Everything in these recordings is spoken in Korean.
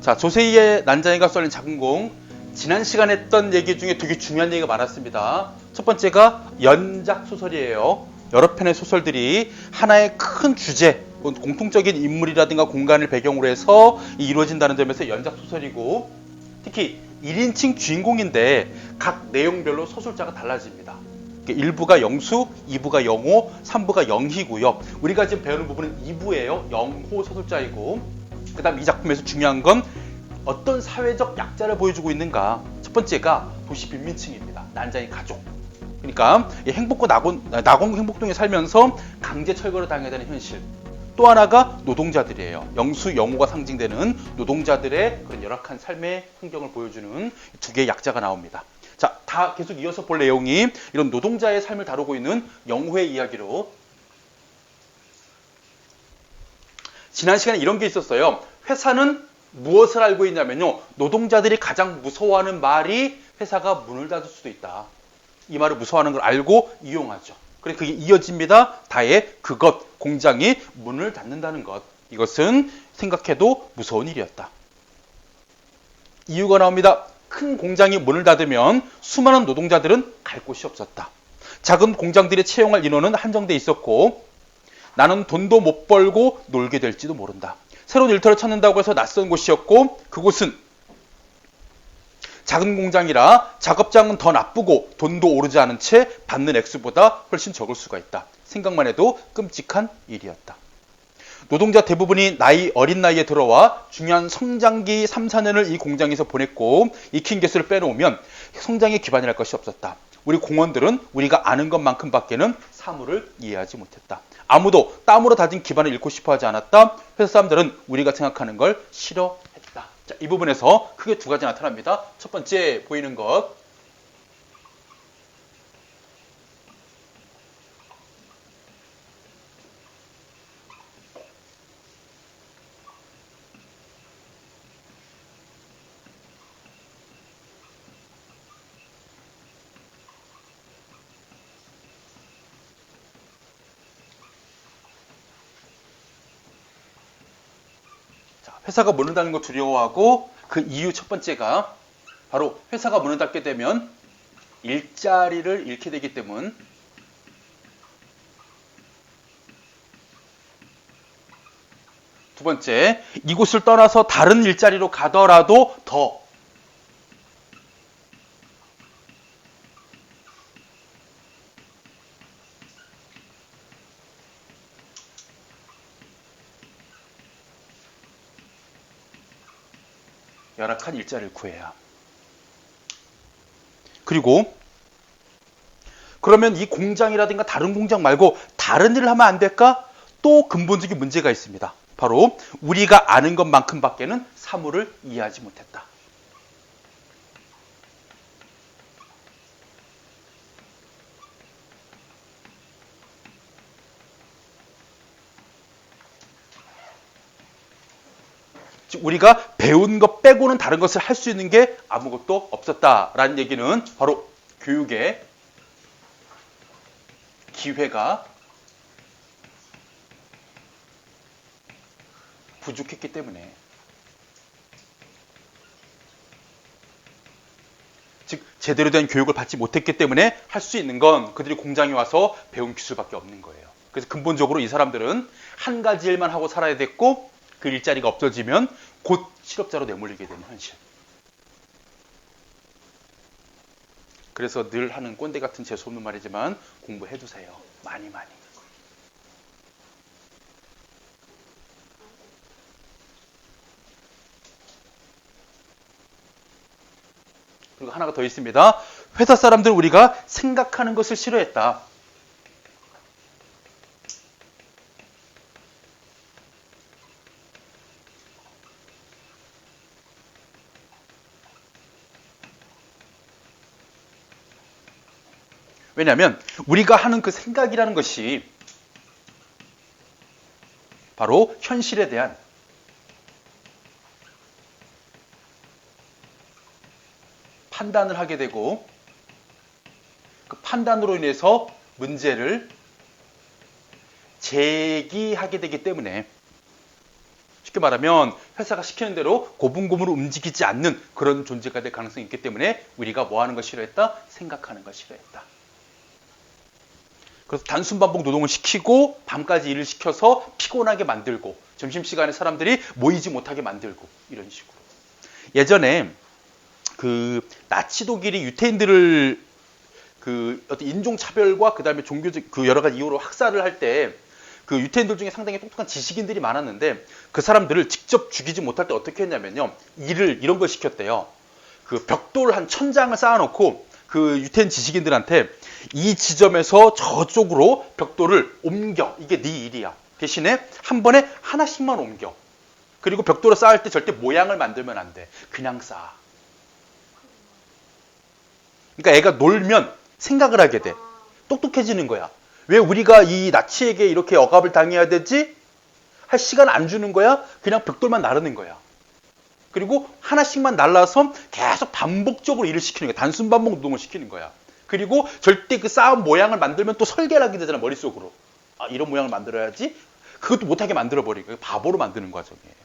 자, 조세희의 난장이가 썰린 작은 공. 지난 시간에 했던 얘기 중에 되게 중요한 얘기가 많았습니다. 첫 번째가 연작 소설이에요. 여러 편의 소설들이 하나의 큰 주제, 공통적인 인물이라든가 공간을 배경으로 해서 이루어진다는 점에서 연작 소설이고, 특히 1인칭 주인공인데 각 내용별로 소설자가 달라집니다. 1부가 영수, 2부가 영호, 3부가 영희고요. 우리가 지금 배우는 부분은 2부예요. 영호 소설자이고, 그 다음 이 작품에서 중요한 건 어떤 사회적 약자를 보여주고 있는가. 첫 번째가 도시 빈민층입니다. 난장이 가족. 그러니까 행복고 낙원 행복동에 살면서 강제 철거를 당해야 되는 현실. 또 하나가 노동자들이에요. 영수, 영호가 상징되는 노동자들의 그런 열악한 삶의 풍경을 보여주는 두 개의 약자가 나옵니다. 자, 다 계속 이어서 볼 내용이 이런 노동자의 삶을 다루고 있는 영호의 이야기로. 지난 시간에 이런 게 있었어요. 회사는 무엇을 알고 있냐면요. 노동자들이 가장 무서워하는 말이 회사가 문을 닫을 수도 있다. 이 말을 무서워하는 걸 알고 이용하죠. 그래서 그게 이어집니다. 다의 그것, 공장이 문을 닫는다는 것. 이것은 생각해도 무서운 일이었다. 이유가 나옵니다. 큰 공장이 문을 닫으면 수많은 노동자들은 갈 곳이 없었다. 작은 공장들이 채용할 인원은 한정돼 있었고, 나는 돈도 못 벌고 놀게 될지도 모른다. 새로운 일터를 찾는다고 해서 낯선 곳이었고, 그곳은 작은 공장이라 작업장은 더 나쁘고 돈도 오르지 않은 채 받는 액수보다 훨씬 적을 수가 있다. 생각만 해도 끔찍한 일이었다. 노동자 대부분이 어린 나이에 들어와 중요한 성장기 3, 4년을 이 공장에서 보냈고, 익힌 개수를 빼놓으면 성장의 기반이랄 것이 없었다. 우리 공원들은 우리가 아는 것만큼밖에는 사물을 이해하지 못했다. 아무도 땀으로 다진 기반을 잃고 싶어 하지 않았다. 회사 사람들은 우리가 생각하는 걸 싫어했다. 자, 이 부분에서 크게 두 가지 나타납니다. 첫 번째 보이는 것. 회사가 문을 닫는 거 두려워하고, 그 이유 첫 번째가 바로 회사가 문을 닫게 되면 일자리를 잃게 되기 때문. 두 번째, 이곳을 떠나서 다른 일자리로 가더라도 더 열악한 일자리를 구해야. 그리고 그러면 이 공장이라든가 다른 공장 말고 다른 일을 하면 안 될까? 또 근본적인 문제가 있습니다. 바로 우리가 아는 것만큼밖에는 사물을 이해하지 못했다. 즉 우리가 배운 것 빼고는 다른 것을 할 수 있는 게 아무것도 없었다라는 얘기는 바로 교육의 기회가 부족했기 때문에. 즉 제대로 된 교육을 받지 못했기 때문에 할 수 있는 건 그들이 공장에 와서 배운 기술밖에 없는 거예요. 그래서 근본적으로 이 사람들은 한 가지 일만 하고 살아야 됐고, 그 일자리가 없어지면 곧 실업자로 내몰리게 되는 현실. 그래서 늘 하는 꼰대 같은 재수없는 말이지만 공부해두세요. 많이. 그리고 하나가 더 있습니다. 회사 사람들은 우리가 생각하는 것을 싫어했다. 왜냐하면 우리가 하는 그 생각이라는 것이 바로 현실에 대한 판단을 하게 되고, 그 판단으로 인해서 문제를 제기하게 되기 때문에, 쉽게 쉽게 말하면 회사가 시키는 대로 고분고분으로 움직이지 않는 그런 존재가 될 가능성이 있기 때문에 우리가 뭐 하는 걸 싫어했다? 생각하는 걸 싫어했다. 그래서 단순 반복 노동을 시키고 밤까지 일을 시켜서 피곤하게 만들고 점심시간에 사람들이 모이지 못하게 만들고 이런 식으로. 예전에 그 나치 독일이 유태인들을 그 어떤 인종차별과 그 다음에 종교적 그 여러 가지 이유로 학살을 할 때 그 유태인들 중에 상당히 똑똑한 지식인들이 많았는데 그 사람들을 직접 죽이지 못할 때 어떻게 했냐면요. 이런 걸 시켰대요. 그 벽돌 한 1000장을 쌓아놓고 그 유태인 지식인들한테 이 지점에서 저쪽으로 벽돌을 옮겨. 이게 네 일이야. 대신에 한 번에 하나씩만 옮겨. 그리고 벽돌을 쌓을 때 절대 모양을 만들면 안 돼. 그냥 쌓아. 그러니까 애가 놀면 생각을 하게 돼. 똑똑해지는 거야. 왜 우리가 이 나치에게 이렇게 억압을 당해야 되지? 할 시간 안 주는 거야. 그냥 벽돌만 나르는 거야. 그리고 하나씩만 날라서 계속 반복적으로 일을 시키는 거야. 단순 반복 노동을 시키는 거야. 그리고 절대 그 쌓은 모양을 만들면 또 설계를 하게 되잖아. 머릿속으로. 아, 이런 모양을 만들어야지. 그것도 못하게 만들어버리고 바보로 만드는 과정이에요.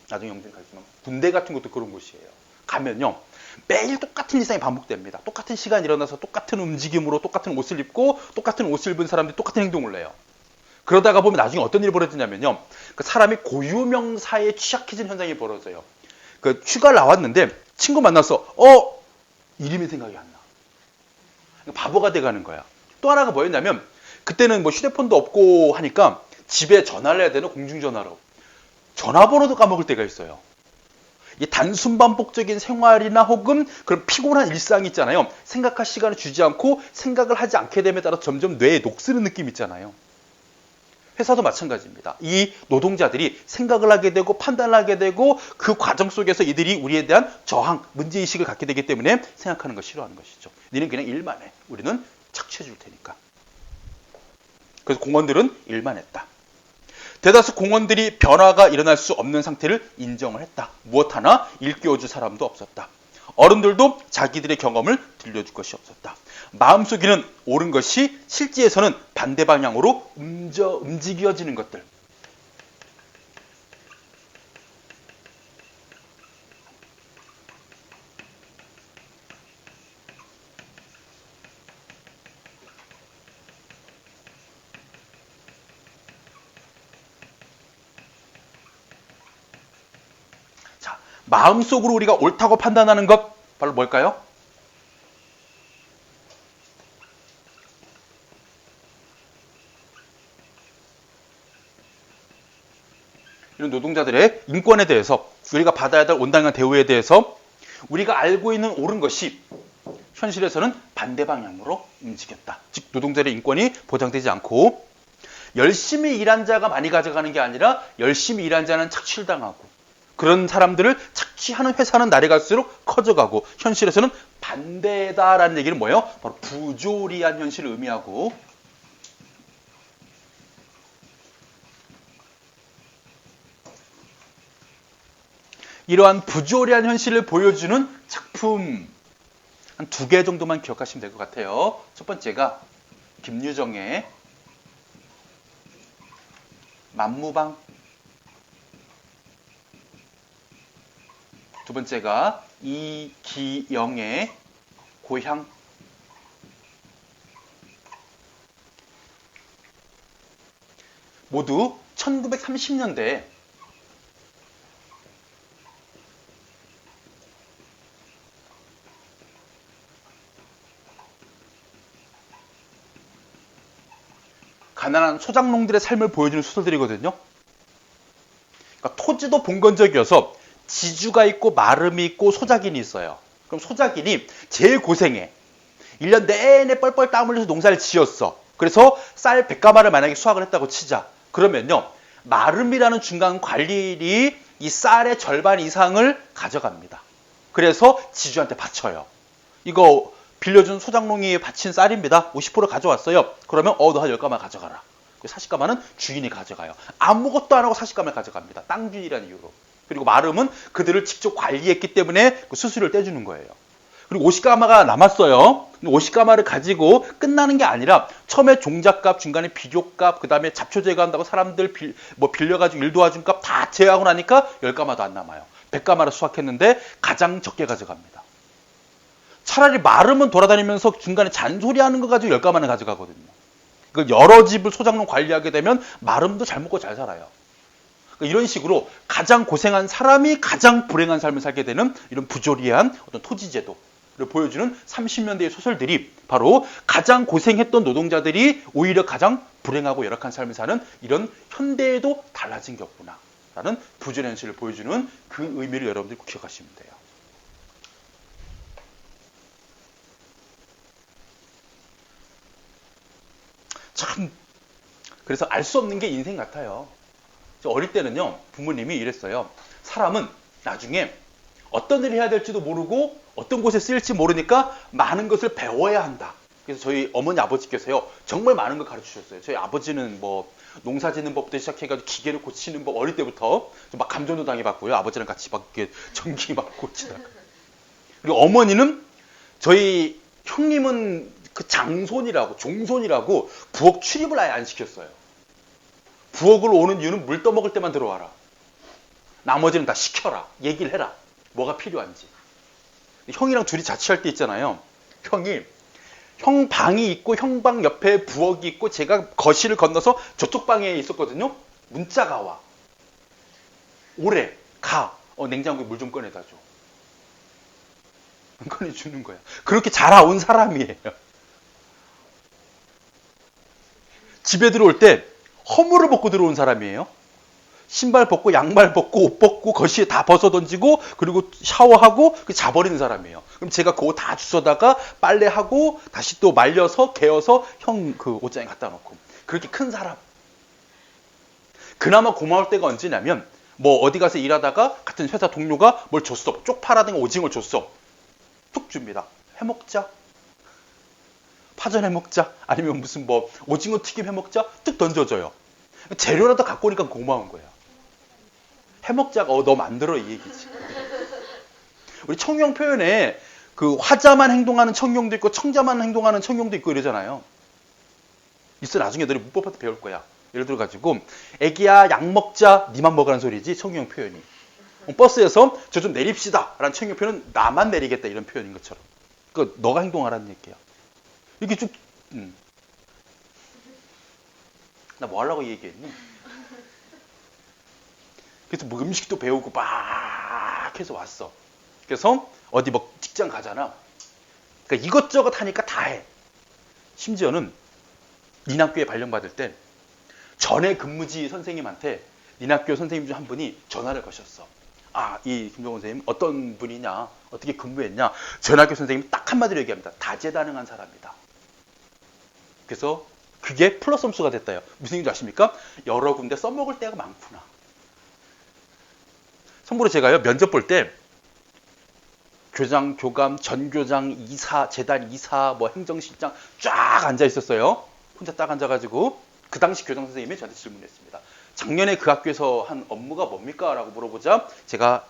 나중에 영상 가지만 군대 같은 것도 그런 곳이에요. 가면요. 매일 똑같은 일상이 반복됩니다. 똑같은 시간 일어나서 똑같은 움직임으로 똑같은 옷을 입고 똑같은 옷을 입은 사람들이 똑같은 행동을 해요. 그러다가 보면 나중에 어떤 일이 벌어지냐면요. 그 사람이 고유명사에 취약해진 현상이 벌어져요. 그 휴가를 나왔는데 친구 만나서 이름이 생각이 안 나. 바보가 돼가는 거야. 또 하나가 뭐였냐면 그때는 뭐 휴대폰도 없고 하니까 집에 전화를 해야 되는 공중전화로. 전화번호도 까먹을 때가 있어요. 이 단순 반복적인 생활이나 혹은 그런 피곤한 일상이 있잖아요. 생각할 시간을 주지 않고 생각을 하지 않게 됨에 따라 점점 뇌에 녹슬는 느낌 있잖아요. 회사도 마찬가지입니다. 이 노동자들이 생각을 하게 되고 판단을 하게 되고 그 과정 속에서 이들이 우리에 대한 저항, 문제의식을 갖게 되기 때문에 생각하는 걸 싫어하는 것이죠. 너는 그냥 일만 해. 우리는 착취해 줄 테니까. 그래서 공원들은 일만 했다. 대다수 공원들이 변화가 일어날 수 없는 상태를 인정을 했다. 무엇 하나 일깨워줄 사람도 없었다. 어른들도 자기들의 경험을 들려줄 것이 없었다. 마음속에는 옳은 것이 실제에서는 반대 방향으로 움직여지는 것들. 자, 마음속으로 우리가 옳다고 판단하는 것 바로 뭘까요? 이런 노동자들의 인권에 대해서 우리가 받아야 될 온당한 대우에 대해서 우리가 알고 있는 옳은 것이 현실에서는 반대 방향으로 움직였다. 즉 노동자의 인권이 보장되지 않고 열심히 일한 자가 많이 가져가는 게 아니라 열심히 일한 자는 착취를 당하고 그런 사람들을 착취하는 회사는 날이 갈수록 커져가고 현실에서는 반대다라는 얘기는 뭐예요? 바로 부조리한 현실을 의미하고 이러한 부조리한 현실을 보여주는 작품 한 2개 정도만 기억하시면 될 것 같아요. 첫 번째가 김유정의 만무방, 두 번째가 이기영의 고향, 모두 1930년대에 가난한 소작농들의 삶을 보여주는 소설들이거든요. 그러니까 토지도 봉건적이어서 지주가 있고 마름이 있고 소작인이 있어요. 그럼 소작인이 제일 고생해. 1년 내내 뻘뻘 땀 흘려서 농사를 지었어. 그래서 쌀 100가마를 만약에 수확을 했다고 치자. 그러면요. 마름이라는 중간 관리인이 이 쌀의 절반 이상을 가져갑니다. 그래서 지주한테 바쳐요. 이거 빌려준 소작농이 바친 쌀입니다. 50% 가져왔어요. 그러면 너 한 10가마 가져가라. 40가마는 주인이 가져가요. 아무것도 안 하고 40가마를 가져갑니다. 땅 주인이라는 이유로. 그리고 마름은 그들을 직접 관리했기 때문에 그 수수료를 떼주는 거예요. 그리고 50가마가 남았어요. 50가마를 가지고 끝나는 게 아니라 처음에 종잣값, 중간에 비료값, 그 다음에 잡초 제거한다고 사람들 빌려가지고 일 도와준 값 다 제하고 나니까 10가마도 안 남아요. 100가마를 수확했는데 가장 적게 가져갑니다. 차라리 마름은 돌아다니면서 중간에 잔소리하는 거 가지고 10가마는 가져가거든요. 여러 집을 소장농 관리하게 되면 마름도 잘 먹고 잘 살아요. 이런 식으로 가장 고생한 사람이 가장 불행한 삶을 살게 되는 이런 부조리한 어떤 토지제도를 보여주는 30년대의 소설들이 바로 가장 고생했던 노동자들이 오히려 가장 불행하고 열악한 삶을 사는 이런 현대에도 달라진 게 없구나 라는 부조리 현실을 보여주는 그 의미를 여러분들이 꼭 기억하시면 돼요. 참 그래서 알 수 없는 게 인생 같아요. 어릴 때는요, 부모님이 이랬어요. 사람은 나중에 어떤 일을 해야 될지도 모르고 어떤 곳에 쓰일지 모르니까 많은 것을 배워야 한다. 그래서 저희 어머니 아버지께서요, 정말 많은 걸 가르쳐 주셨어요. 저희 아버지는 뭐 농사 짓는 법부터 시작해가지고 기계를 고치는 법 어릴 때부터 막 감전도 당해봤고요. 아버지랑 같이 막 이렇게 전기 막 고치다가. 그리고 어머니는 저희 형님은 그 장손이라고 종손이라고 부엌 출입을 아예 안 시켰어요. 부엌으로 오는 이유는 물 떠먹을 때만 들어와라. 나머지는 다 시켜라. 얘기를 해라. 뭐가 필요한지. 형이랑 둘이 자취할 때 있잖아요. 형 방이 있고 형 방 옆에 부엌이 있고 제가 거실을 건너서 저쪽 방에 있었거든요. 문자가 와. 오래 가. 냉장고에 물 좀 꺼내다 줘. 안 꺼내주는 거야. 그렇게 자라온 사람이에요. 집에 들어올 때 허물을 벗고 들어온 사람이에요. 신발 벗고 양말 벗고 옷 벗고 거실에 다 벗어 던지고 그리고 샤워하고 자버리는 사람이에요. 그럼 제가 그거 다 주워다가 빨래하고 다시 또 말려서 개어서 형 그 옷장에 갖다 놓고 그렇게 큰 사람. 그나마 고마울 때가 언제냐면 뭐 어디 가서 일하다가 같은 회사 동료가 뭘 줬어. 쪽파라든가 오징어를 줬어. 툭 줍니다. 해먹자. 파전 해먹자. 아니면 무슨 뭐 오징어 튀김 해먹자. 뚝 던져줘요. 재료라도 갖고 오니까 고마운 거예요. 해먹자가 너 만들어 이 얘기지. 우리 청룡 표현에 그 화자만 행동하는 청룡도 있고 청자만 행동하는 청룡도 있고 이러잖아요. 있어 나중에 너희 문법한테 배울 거야. 예를 들어 가지고 애기야 약 먹자 니만 먹으라는 소리지 청룡 표현이. 버스에서 저 좀 내립시다 라는 청룡 표현은 나만 내리겠다 이런 표현인 것처럼. 그러니까 너가 행동하라는 얘기야. 이렇게 쭉 나 뭐 하려고 얘기했니? 그래서 뭐 음식도 배우고 막 해서 왔어. 그래서 어디 뭐 직장 가잖아. 그러니까 이것저것 하니까 다 해. 심지어는 니남교에 발령받을 때 전에 근무지 선생님한테 니남교 선생님 중 한 분이 전화를 거셨어. 아, 이 김종원 선생님 어떤 분이냐, 어떻게 근무했냐. 전학교 선생님이 딱 한마디로 얘기합니다. 다재다능한 사람이다. 그래서 그게 플러스 점수가 됐다요. 무슨 얘기인지 아십니까? 여러 군데 써먹을 때가 많구나. 참고로 제가요 면접 볼 때 교장, 교감, 전교장, 이사, 재단 이사, 뭐 행정실장 쫙 앉아 있었어요. 혼자 딱 앉아가지고 그 당시 교장 선생님이 저한테 질문했습니다. 작년에 그 학교에서 한 업무가 뭡니까? 라고 물어보자 제가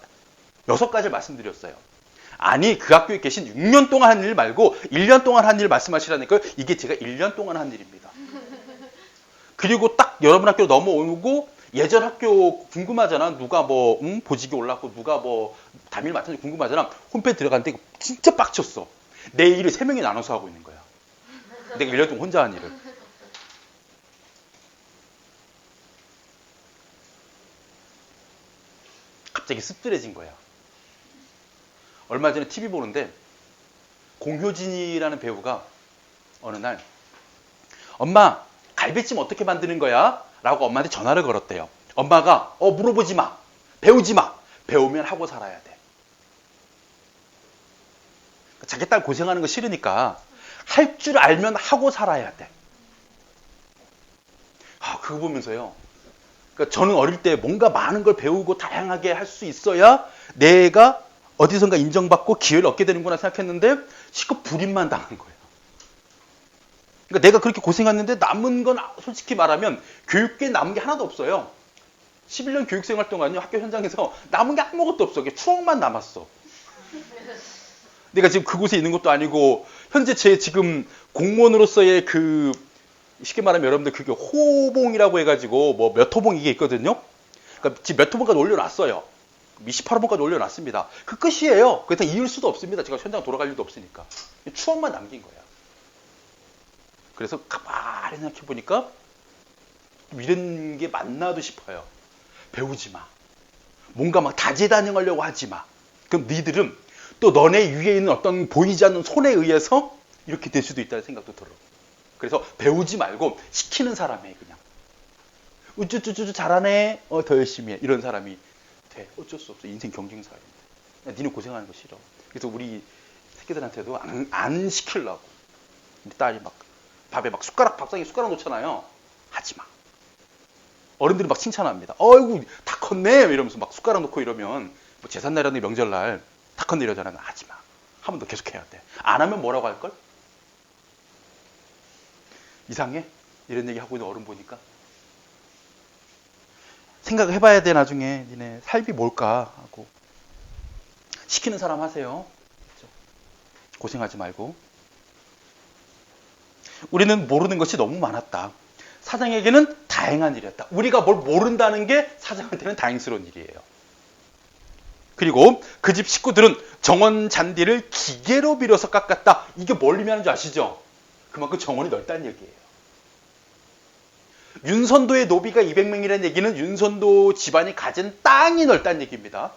6가지를 말씀드렸어요. 아니 그 학교에 계신 6년 동안 한 일 말고 1년 동안 한 일 말씀하시라니까요. 이게 제가 1년 동안 한 일입니다. 그리고 딱 여러분 학교로 넘어오고 예전 학교 궁금하잖아. 누가 뭐 보직이 올랐고 누가 뭐 담임 맡았는지 궁금하잖아. 홈페이지 들어갔는데 진짜 빡쳤어. 내 일을 3명이 나눠서 하고 있는 거야. 내가 1년 동안 혼자 한 일을. 갑자기 씁쓸해진 거야. 얼마 전에 TV 보는데 공효진이라는 배우가 어느 날 엄마 갈비찜 어떻게 만드는 거야? 라고 엄마한테 전화를 걸었대요. 엄마가 물어보지 마. 배우지 마. 배우면 하고 살아야 돼. 자기 딸 고생하는 거 싫으니까 할 줄 알면 하고 살아야 돼. 그거 보면서요. 그러니까 저는 어릴 때 뭔가 많은 걸 배우고 다양하게 할 수 있어야 내가 어디선가 인정받고 기회를 얻게 되는구나 생각했는데 실컷 불임만 당한 거예요. 그러니까 내가 그렇게 고생했는데 남은 건 솔직히 말하면 교육계에 남은 게 하나도 없어요. 11년 교육생활 동안요 학교 현장에서 남은 게 아무것도 없어. 추억만 남았어. 내가 지금 그곳에 있는 것도 아니고 현재 제 지금 공무원으로서의 그 쉽게 말하면 여러분들 그게 호봉이라고 해가지고 뭐 몇 호봉 이게 있거든요. 그러니까 지금 몇 호봉까지 올려놨어요. 28호봉까지 올려놨습니다. 그 끝이에요. 그래서 이을 수도 없습니다. 제가 현장 돌아갈 일도 없으니까. 추억만 남긴 거야. 그래서 가만히 생각해보니까 이런 게 맞나도 싶어요. 배우지 마. 뭔가 막 다재다능하려고 하지 마. 그럼 니들은 또 너네 위에 있는 어떤 보이지 않는 손에 의해서 이렇게 될 수도 있다는 생각도 들어. 그래서 배우지 말고 시키는 사람이 그냥. 우쭈쭈쭈 잘하네. 더 열심히 해. 이런 사람이 돼. 어쩔 수 없어. 인생 경쟁사인데. 니네 고생하는 거 싫어. 그래서 우리 새끼들한테도 안 시키려고. 우리 딸이 막 밥에 막 밥상에 숟가락 놓잖아요. 하지 마. 어른들이 막 칭찬합니다. 어이구 다 컸네 이러면서 막 숟가락 놓고 이러면 뭐 제삿날이라든지 명절날 다 컸네 이러잖아요. 하지 마. 한 번 더 계속 해야 돼. 안 하면 뭐라고 할걸? 이상해? 이런 얘기 하고 있는 어른 보니까 생각을 해봐야 돼. 나중에 니네 삶이 뭘까 하고. 시키는 사람 하세요. 그렇죠? 고생하지 말고. 우리는 모르는 것이 너무 많았다. 사장에게는 다행한 일이었다. 우리가 뭘 모른다는 게 사장한테는 다행스러운 일이에요. 그리고 그 집 식구들은 정원 잔디를 기계로 밀어서 깎았다. 이게 뭘 의미하는 줄 아시죠? 그만큼 정원이 넓다는 얘기예요. 윤선도의 노비가 200명이라는 얘기는 윤선도 집안이 가진 땅이 넓다는 얘기입니다.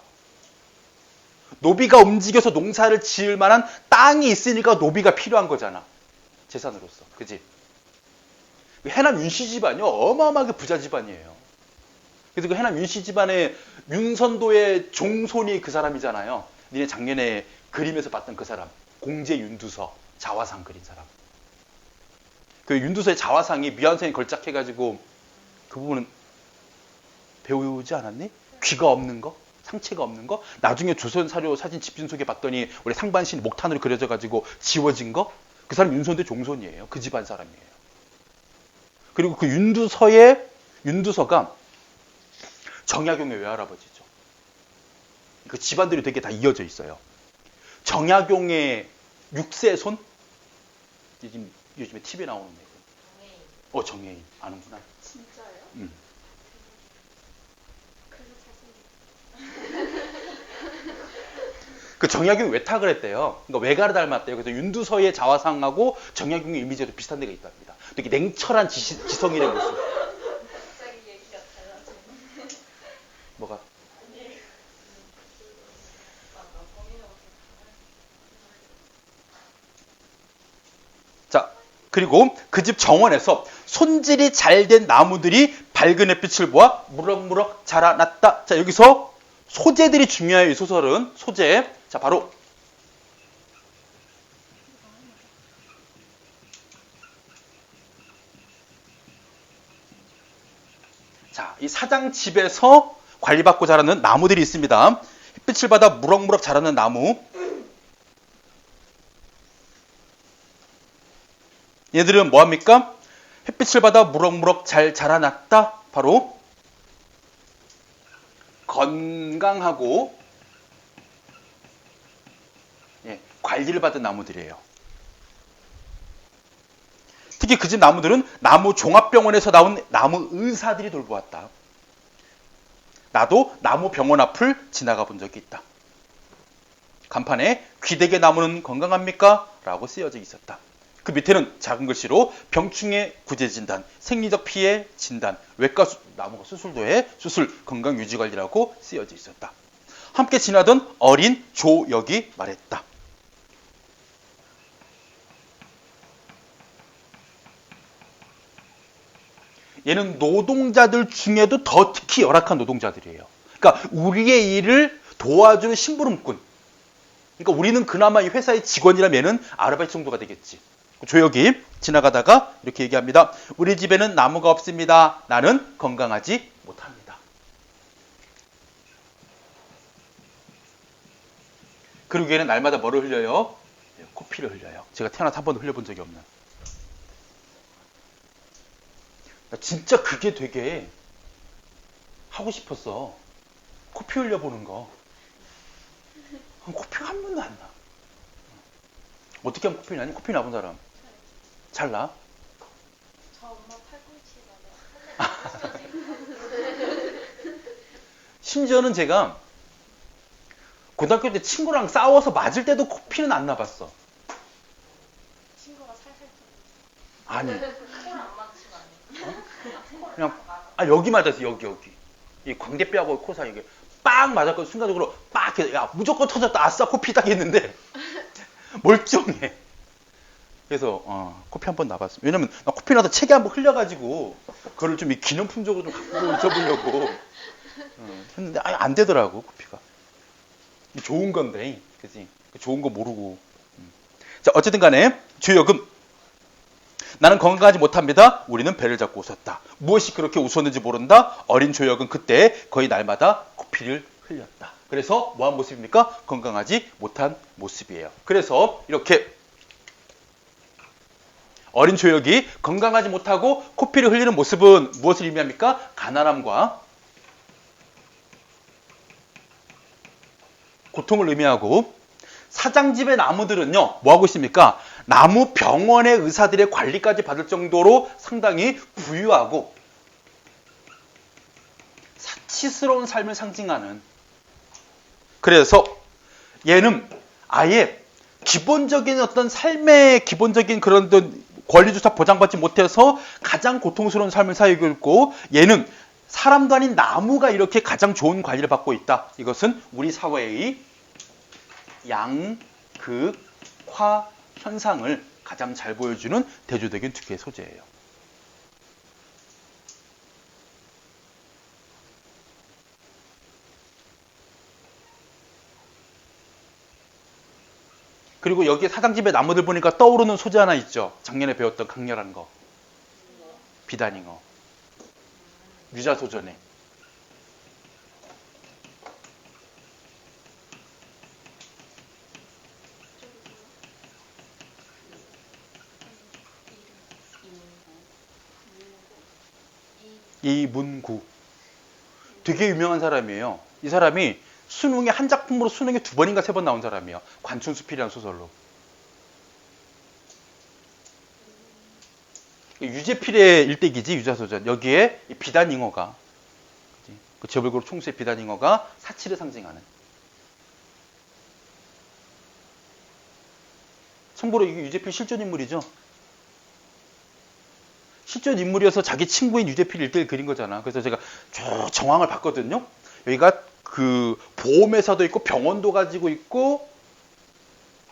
노비가 움직여서 농사를 지을 만한 땅이 있으니까 노비가 필요한 거잖아. 재산으로서. 그지? 해남 윤씨 집안이 어마어마하게 부자 집안이에요. 그래서 그 해남 윤씨 집안의 윤선도의 종손이 그 사람이잖아요. 니네 작년에 그림에서 봤던 그 사람. 공제 윤두서 자화상 그린 사람. 그 윤두서의 자화상이 미완성에 걸작해가지고 그 부분은 배우지 않았니? 귀가 없는 거? 상체가 없는 거? 나중에 조선 사료 사진 집진 속에 봤더니 우리 상반신 목탄으로 그려져가지고 지워진 거? 그 사람 윤선도의 종손이에요. 그 집안 사람이에요. 그리고 그 윤두서가 정약용의 외할아버지죠. 그 집안들이 되게 다 이어져 있어요. 정약용의 6세손? 요즘에 TV에 나오는 애들. 정혜인. 아는구나. 진짜요? 응. 그 정약용이 외탁을 했대요. 그러니까 외가를 닮았대요. 그래서 윤두서의 자화상하고 정약용의 이미지도 비슷한 데가 있답니다. 되게 냉철한 지성인의 모습. 갑자기 얘기가 달라지네. 뭐가? 자, 그리고 그 집 정원에서 손질이 잘 된 나무들이 밝은 햇빛을 보아 무럭무럭 자라났다. 자, 여기서 소재들이 중요해요. 이 소설은. 소재. 자, 바로 자, 이 사장 집에서 관리받고 자라는 나무들이 있습니다. 햇빛을 받아 무럭무럭 자라는 나무. 얘들은 뭐합니까? 햇빛을 받아 무럭무럭 잘 자라났다. 바로 건강하고 관리를 받은 나무들이에요. 특히 그 집 나무들은 나무 종합병원에서 나온 나무 의사들이 돌보았다. 나도 나무 병원 앞을 지나가 본 적이 있다. 간판에 귀대개 나무는 건강합니까? 라고 쓰여져 있었다. 그 밑에는 작은 글씨로 병충해 구제 진단, 생리적 피해 진단, 외과 나무가 수술도 해, 수술 건강 유지 관리라고 쓰여져 있었다. 함께 지나던 어린 조역이 말했다. 얘는 노동자들 중에도 더 특히 열악한 노동자들이에요. 그러니까 우리의 일을 도와주는 심부름꾼. 그러니까 우리는 그나마 이 회사의 직원이라면 얘는 아르바이트 정도가 되겠지. 조역이 지나가다가 이렇게 얘기합니다. 우리 집에는 나무가 없습니다. 나는 건강하지 못합니다. 그리고 얘는 날마다 뭐를 흘려요? 코피를 흘려요. 제가 태어나서 한 번도 흘려본 적이 없는. 진짜 그게 되게 하고 싶었어. 코피 흘려보는 거. 코피가 한 번도 안 나. 어떻게 하면 코피 나니? 코피 나본 사람 잘 나? 저 엄마 팔꿈치가 심지어는 제가 고등학교 때 친구랑 싸워서 맞을 때도 코피는 안 나봤어. 친구가 살살 아니 코를 안 맞추면 아니에요? 그냥 여기 맞았어. 여기 이 광대뼈하고 코 사이 이게 빵 맞았고 순간적으로 빡 해서 야 무조건 터졌다. 아싸 코피 딱 했는데 멀쩡해. 그래서 코피 한번 나봤어. 왜냐면 나 코피 나서 책에 한번 흘려가지고 그거를 좀 이 기념품적으로 좀 갖고 있어보려고 했는데 안 되더라고 코피가. 좋은 건데, 그지? 좋은 거 모르고. 자 어쨌든 간에 주역은 나는 건강하지 못합니다. 우리는 배를 잡고 웃었다. 무엇이 그렇게 웃었는지 모른다. 어린 조역은 그때 거의 날마다 코피를 흘렸다. 그래서 뭐한 모습입니까? 건강하지 못한 모습이에요. 그래서 이렇게 어린 조역이 건강하지 못하고 코피를 흘리는 모습은 무엇을 의미합니까? 가난함과 고통을 의미하고, 사장집의 나무들은요 뭐하고 있습니까? 나무 병원의 의사들의 관리까지 받을 정도로 상당히 부유하고 사치스러운 삶을 상징하는, 그래서 얘는 아예 기본적인 어떤 삶의 기본적인 그런 권리조차 보장받지 못해서 가장 고통스러운 삶을 살고 있고, 얘는 사람도 아닌 나무가 이렇게 가장 좋은 관리를 받고 있다. 이것은 우리 사회의 양극화 현상을 가장 잘 보여주는 대조적인 두 개의 소재예요. 그리고 여기에 사장집의 나무들 보니까 떠오르는 소재 하나 있죠. 작년에 배웠던 강렬한 거. 비단잉어. 유자소전에. 이문구. 되게 유명한 사람이에요. 이 사람이 수능에 한 작품으로 수능에 2번인가 3번 나온 사람이에요. 관춘수필이라는 소설로. 유재필의 일대기지, 유자소전. 여기에 비단잉어가, 그 저불고로 총수의 비단잉어가 사치를 상징하는. 참고로 이게 유재필 실존 인물이죠. 실존 인물이어서 자기 친구인 유재필 일대를 그린 거잖아. 그래서 제가 쭉 정황을 봤거든요. 여기가 그 보험회사도 있고 병원도 가지고 있고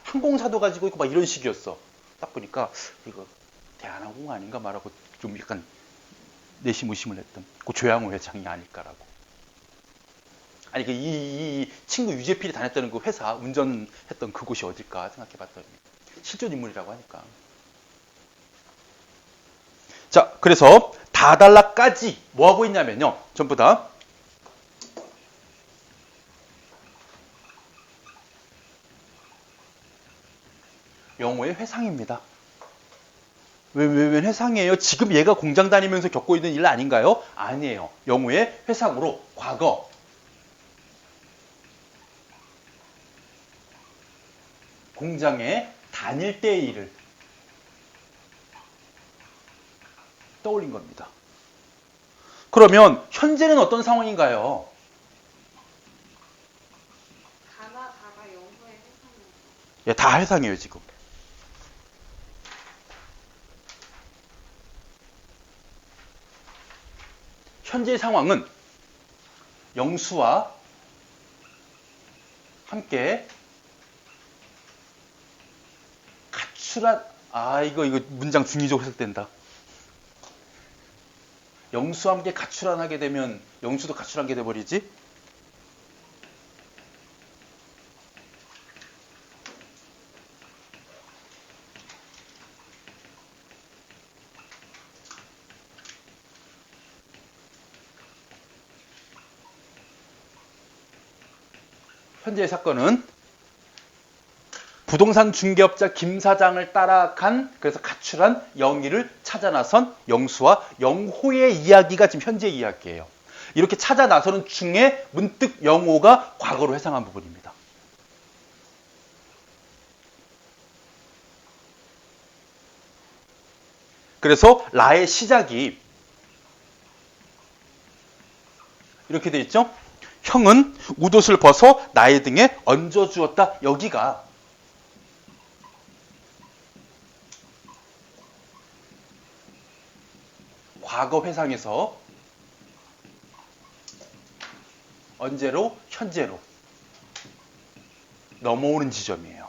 항공사도 가지고 있고 막 이런 식이었어. 딱 보니까 이거 대한항공 아닌가 말하고 좀 약간 내심의심을 했던 그 조양호 회장이 아닐까라고. 아니 이 친구 유재필이 다녔다는 그 회사 운전했던 그곳이 어딜까 생각해봤더니 실존 인물이라고 하니까. 자, 그래서 다달라까지 뭐 하고 있냐면요, 전부 다 영호의 회상입니다. 왜 회상이에요? 지금 얘가 공장 다니면서 겪고 있는 일 아닌가요? 아니에요. 영호의 회상으로 과거 공장에 다닐 때의 일을 떠올린 겁니다. 그러면 현재는 어떤 상황인가요? 가나다가 영호의 회상이에요. 예, 다 회상이에요 지금. 현재의 상황은 영수와 함께 가출한, 이거 문장 중의적으로 해석된다. 영수와 함께 가출하게 되면 영수도 가출하게 돼버리지? 현재의 사건은 부동산 중개업자 김 사장을 따라간, 그래서 가출한 영희를 찾아 나선 영수와 영호의 이야기가 지금 현재의 이야기예요. 이렇게 찾아 나서는 중에 문득 영호가 과거로 회상한 부분입니다. 그래서 라의 시작이 이렇게 돼 있죠. 형은 웃옷을 벗어 나의 등에 얹어주었다. 여기가 과거 회상에서 언제로? 현재로 넘어오는 지점이에요.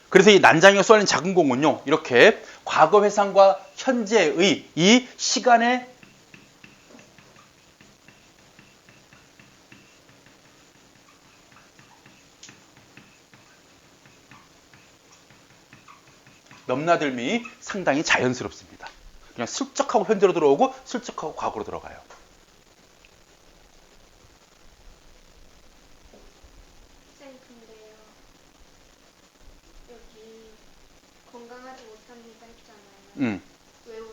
그래서 이 난장이가 쏘아낸 작은 공은요, 이렇게 과거 회상과 현재의 이 시간의 넘나들미 상당히 자연스럽습니다. 그냥 슬쩍하고 현재로 들어오고 슬쩍하고 과거로 들어가요. 쌤, 근데요. 여기 건강하지 못합니다 했잖아요. 왜 울어요?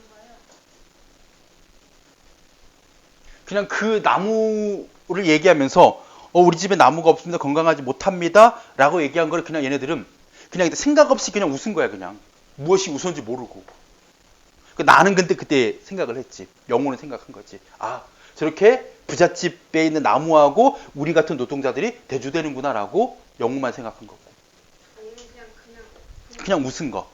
그냥 그 나무를 얘기하면서 우리 집에 나무가 없습니다. 건강하지 못합니다. 라고 얘기한 걸 그냥 얘네들은 그냥 생각 없이 그냥 웃은 거야. 그냥 무엇이 웃었는지 모르고. 나는 근데 그때 생각을 했지. 영혼은 생각한 거지. 아, 저렇게 부잣집에 있는 나무하고 우리 같은 노동자들이 대조되는구나라고 영혼만 생각한 거고. 아니면 그냥 웃은 거.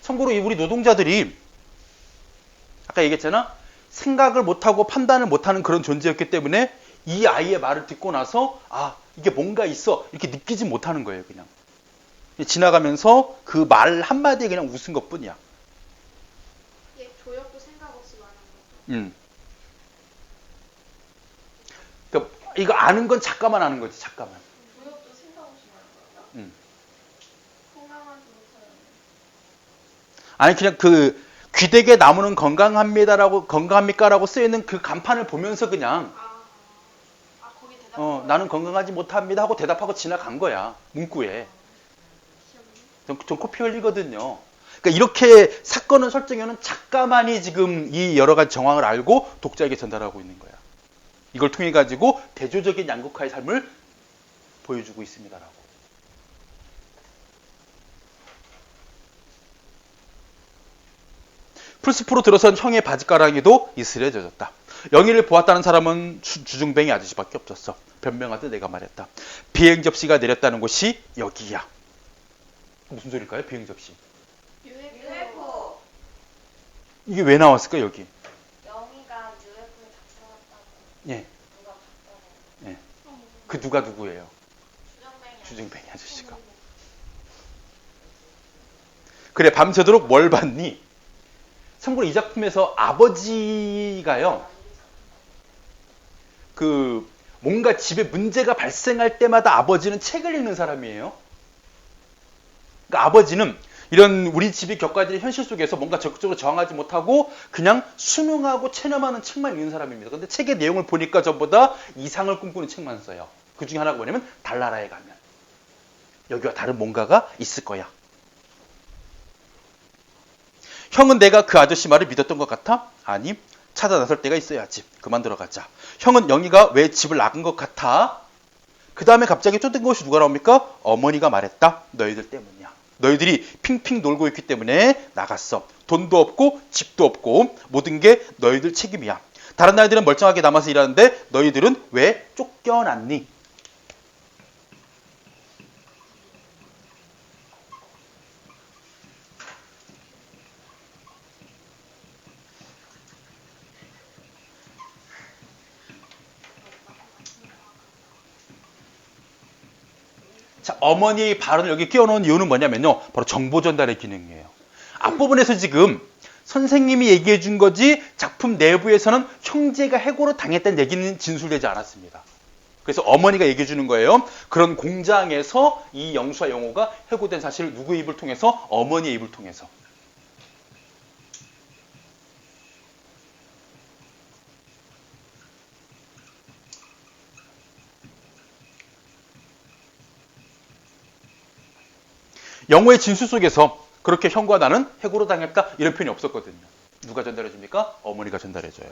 참고로 우리 노동자들이 아까 얘기했잖아. 생각을 못하고 판단을 못하는 그런 존재였기 때문에 이 아이의 말을 듣고 나서 아, 이게 뭔가 있어 이렇게 느끼지 못하는 거예요. 그냥 지나가면서 그 말 한마디에 그냥 웃은 것뿐이야. 얘 조역도 생각 없이 말한 거죠. 그러니까 이거 아는 건 작가만 아는 거지. 작가만. 조역도 생각 없이 말한 거예요? 건강하지 못해요. 아니 그냥 그 귀되게 나무는 건강합니까라고 쓰여 있는 그 간판을 보면서 그냥 거기 대답. 나는 건강하지 못합니다 하고 대답하고 지나간 거야. 문구에. 좀 코피 흘리거든요. 그러니까 이렇게 사건을 설정해놓은 작가만이 지금 이 여러 가지 정황을 알고 독자에게 전달하고 있는 거야. 이걸 통해 가지고 대조적인 양극화의 삶을 보여주고 있습니다라고. 풀스프로 들어선 형의 바지가랑이도 이슬에 젖었다. 영희를 보았다는 사람은 주중뱅이 아저씨밖에 없었어. 변명하듯 내가 말했다. 비행 접시가 내렸다는 곳이 여기야. 무슨 소리일까요? 비행 접시. UFO. 이게 왜 나왔을까 여기? 영희가 UFO에 잡혀갔다고. 예. 누가 봤다고. 예. 그 누가 누구예요? 주정뱅이. 주중뱅이 아저씨가. 그래 밤새도록 뭘 봤니? 참고로 이 작품에서 아버지가요. 그 뭔가 집에 문제가 발생할 때마다 아버지는 책을 읽는 사람이에요. 그러니까 아버지는 이런 우리 집이 겪어지는 현실 속에서 뭔가 적극적으로 저항하지 못하고 그냥 순응하고 체념하는 책만 읽는 사람입니다. 그런데 책의 내용을 보니까 전보다 이상을 꿈꾸는 책만 써요. 그 중에 하나가 뭐냐면 달나라에 가면 여기와 다른 뭔가가 있을 거야. 형은 내가 그 아저씨 말을 믿었던 것 같아? 아니, 찾아 나설 때가 있어야지. 그만 들어가자. 형은 영희가 왜 집을 나간 것 같아? 그 다음에 갑자기 또 뜬금없이 누가 나옵니까? 어머니가 말했다. 너희들 때문이야. 너희들이 핑핑 놀고 있기 때문에 나갔어. 돈도 없고 집도 없고 모든 게 너희들 책임이야. 다른 아이들은 멀쩡하게 남아서 일하는데 너희들은 왜 쫓겨났니? 자, 어머니의 발언을 여기 끼워놓은 이유는 뭐냐면요. 바로 정보 전달의 기능이에요. 앞부분에서 지금 선생님이 얘기해 준 거지 작품 내부에서는 형제가 해고를 당했다는 얘기는 진술되지 않았습니다. 그래서 어머니가 얘기해 주는 거예요. 그런 공장에서 이 영수와 영호가 해고된 사실을 누구의 입을 통해서? 어머니의 입을 통해서. 영호의 진술 속에서 그렇게 형과 나는 해고로 당했다 이런 표현이 없었거든요. 누가 전달해 줍니까? 어머니가 전달해 줘요.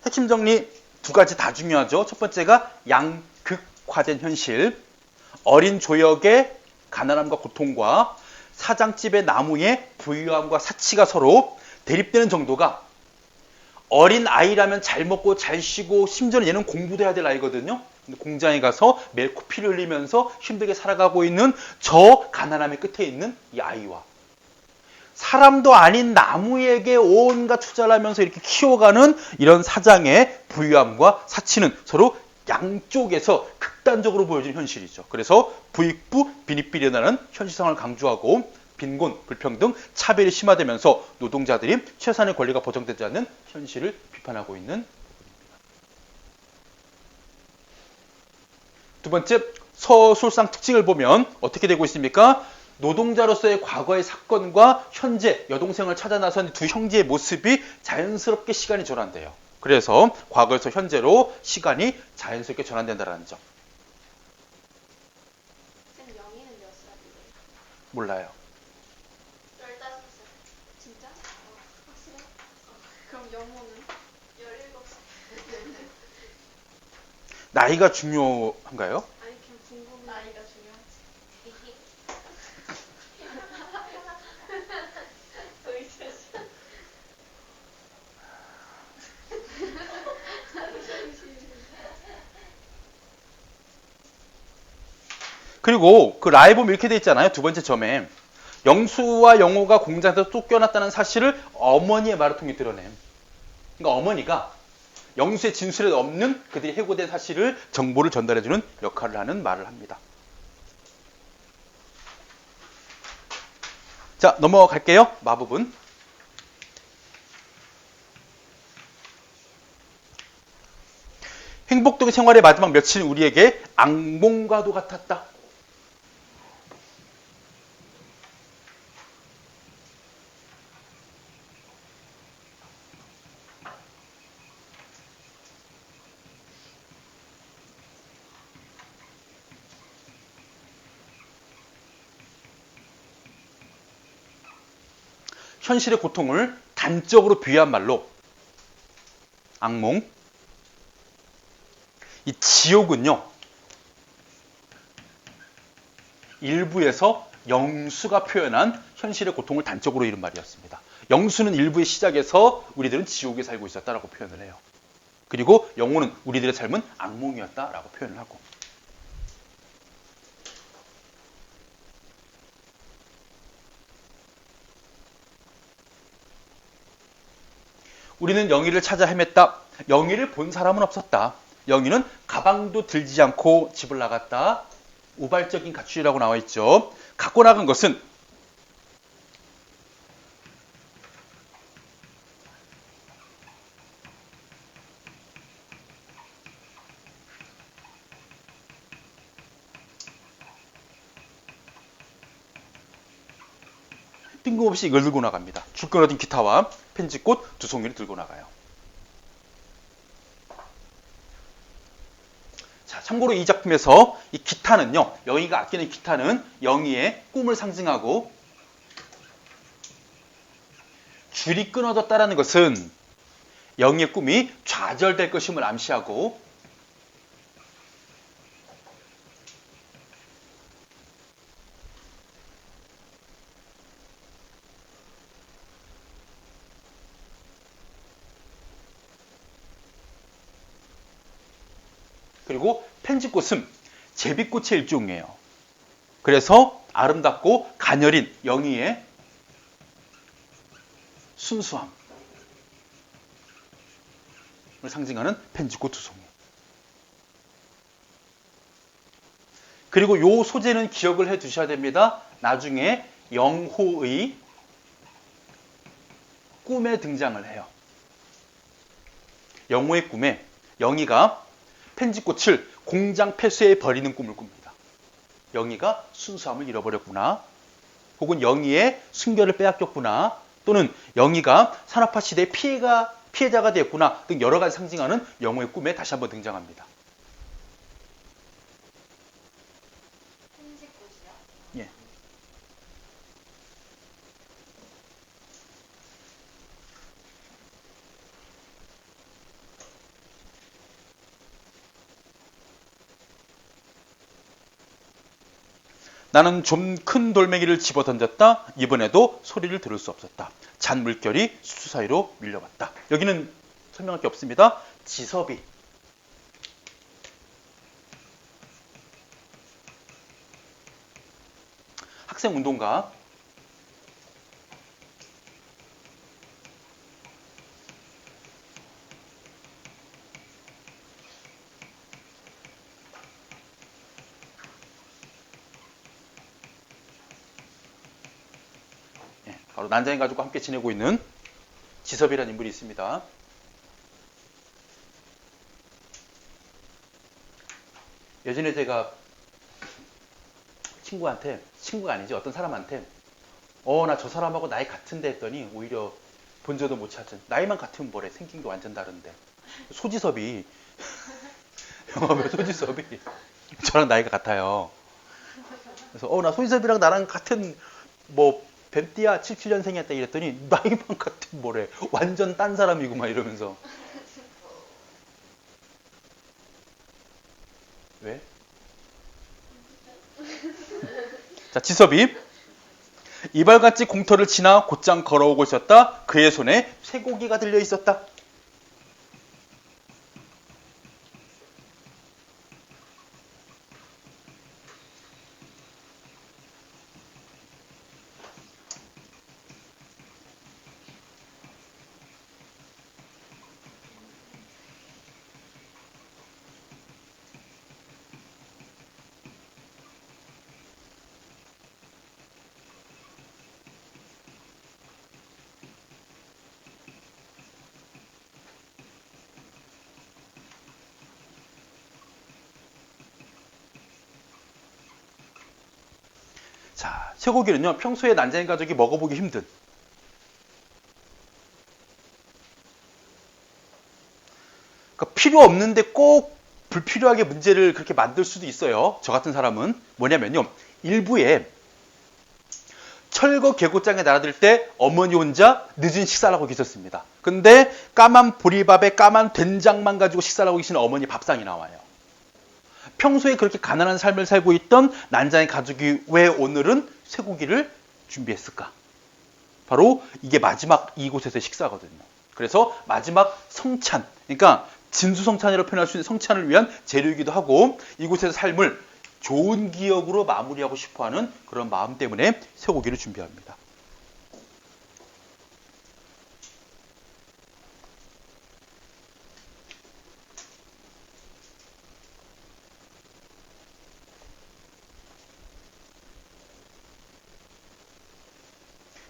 핵심 정리 두 가지 다 중요하죠. 첫 번째가 양극화된 현실. 어린 조역의 가난함과 고통과 사장집의 나무의 부유함과 사치가 서로 대립되는 정도가 어린 아이라면 잘 먹고 잘 쉬고 심지어는 얘는 공부도 해야 될 아이거든요. 근데 공장에 가서 매일 코피를 흘리면서 힘들게 살아가고 있는 저 가난함의 끝에 있는 이 아이와 사람도 아닌 나무에게 온갖 투자를 하면서 이렇게 키워가는 이런 사장의 부유함과 사치는 서로 양쪽에서 극단적으로 보여진 현실이죠. 그래서 부익부 빈익빈이라는 현실 상황을 강조하고 빈곤, 불평등, 차별이 심화되면서 노동자들이 최소한의 권리가 보장되지 않는 현실을 비판하고 있는. 두 번째, 서술상 특징을 보면 어떻게 되고 있습니까? 노동자로서의 과거의 사건과 현재 여동생을 찾아 나선 두 형제의 모습이 자연스럽게 시간이 전환돼요. 그래서 과거에서 현재로 시간이 자연스럽게 전환된다는 점. 쌤 영희는 몇 살이에요? 몰라요. 15살. 진짜? 확실해? 그럼 영호는? 17살. 나이가 중요한가요? 아니 그냥 궁금해. 나이가 중요하지. 의사시. 그리고 그 라에 보면 이렇게 돼 있잖아요. 두 번째 점에 영수와 영호가 공장에서 쫓겨났다는 사실을 어머니의 말을 통해 드러냄. 그러니까 어머니가 영수의 진술에 없는 그들이 해고된 사실을 정보를 전달해주는 역할을 하는 말을 합니다. 자, 넘어갈게요. 마부분. 행복동 생활의 마지막 며칠 우리에게 악몽과도 같았다. 현실의 고통을 단적으로 비유한 말로 악몽. 이 지옥은요, 일부에서 영수가 표현한 현실의 고통을 단적으로 이룬 말이었습니다. 영수는 일부의 시작에서 우리들은 지옥에 살고 있었다라고 표현을 해요. 그리고 영호는 우리들의 삶은 악몽이었다라고 표현을 하고. 우리는 영희를 찾아 헤맸다. 영희를 본 사람은 없었다. 영희는 가방도 들지 않고 집을 나갔다. 우발적인 가출이라고 나와 있죠. 갖고 나간 것은 뜬금없이 이걸 들고 나갑니다. 줄 끊어진 기타와 편지꽃 두 송이를 들고 나가요. 자, 참고로 이 작품에서 이 기타는요, 영희가 아끼는 기타는 영희의 꿈을 상징하고, 줄이 끊어졌다는 것은 영희의 꿈이 좌절될 것임을 암시하고, 그리고 편지꽃은 제비꽃의 일종이에요. 그래서 아름답고 가녀린 영희의 순수함을 상징하는 편지꽃 두 송이. 그리고 이 소재는 기억을 해 두셔야 됩니다. 나중에 영호의 꿈에 등장을 해요. 영호의 꿈에 영희가 편지꽃을 공장 폐쇄에 버리는 꿈을 꿉니다. 영희가 순수함을 잃어버렸구나. 혹은 영희의 순결을 빼앗겼구나. 또는 영희가 산업화 시대의 피해자가 됐구나 등 여러 가지 상징하는 영호의 꿈에 다시 한번 등장합니다. 편지꽃이요? 예. 나는 좀 큰 돌멩이를 집어 던졌다. 이번에도 소리를 들을 수 없었다. 잔 물결이 수수 사이로 밀려왔다. 여기는 설명할 게 없습니다. 지섭이 학생 운동가 바로 난장이 가족과 함께 지내고 있는 지섭이라는 인물이 있습니다. 예전에 제가 친구가 아니지 어떤 사람한테 나 저 사람하고 나이 같은데 했더니 오히려 본전도 못 찾은 나이만 같으면 뭐래 생긴 게 완전 다른데 소지섭이 영화배우 소지섭이 저랑 나이가 같아요. 그래서 나 소지섭이랑 나랑 같은 뭐 뱀띠야 77년생이었다 이랬더니 나이만 같은 뭐래 완전 딴 사람이구만 이러면서 왜? 자, 지섭이 이발같이 공터를 지나 곧장 걸어오고 있었다. 그의 손에 쇠고기가 들려 있었다. 자, 쇠고기는요, 평소에 난쟁이 가족이 먹어보기 힘든 그러니까 필요 없는데 꼭 불필요하게 문제를 그렇게 만들 수도 있어요. 저 같은 사람은 뭐냐면요, 일부에 철거 계곡장에 나라들 때 어머니 혼자 늦은 식사를 하고 계셨습니다. 근데 까만 보리밥에 까만 된장만 가지고 식사를 하고 계시는 어머니 밥상이 나와요. 평소에 그렇게 가난한 삶을 살고 있던 난장이 가족이 왜 오늘은 쇠고기를 준비했을까? 바로 이게 마지막 이곳에서의 식사거든요. 그래서 마지막 성찬, 그러니까 진수성찬이라고 표현할 수 있는 성찬을 위한 재료이기도 하고 이곳에서 삶을 좋은 기억으로 마무리하고 싶어하는 그런 마음 때문에 쇠고기를 준비합니다.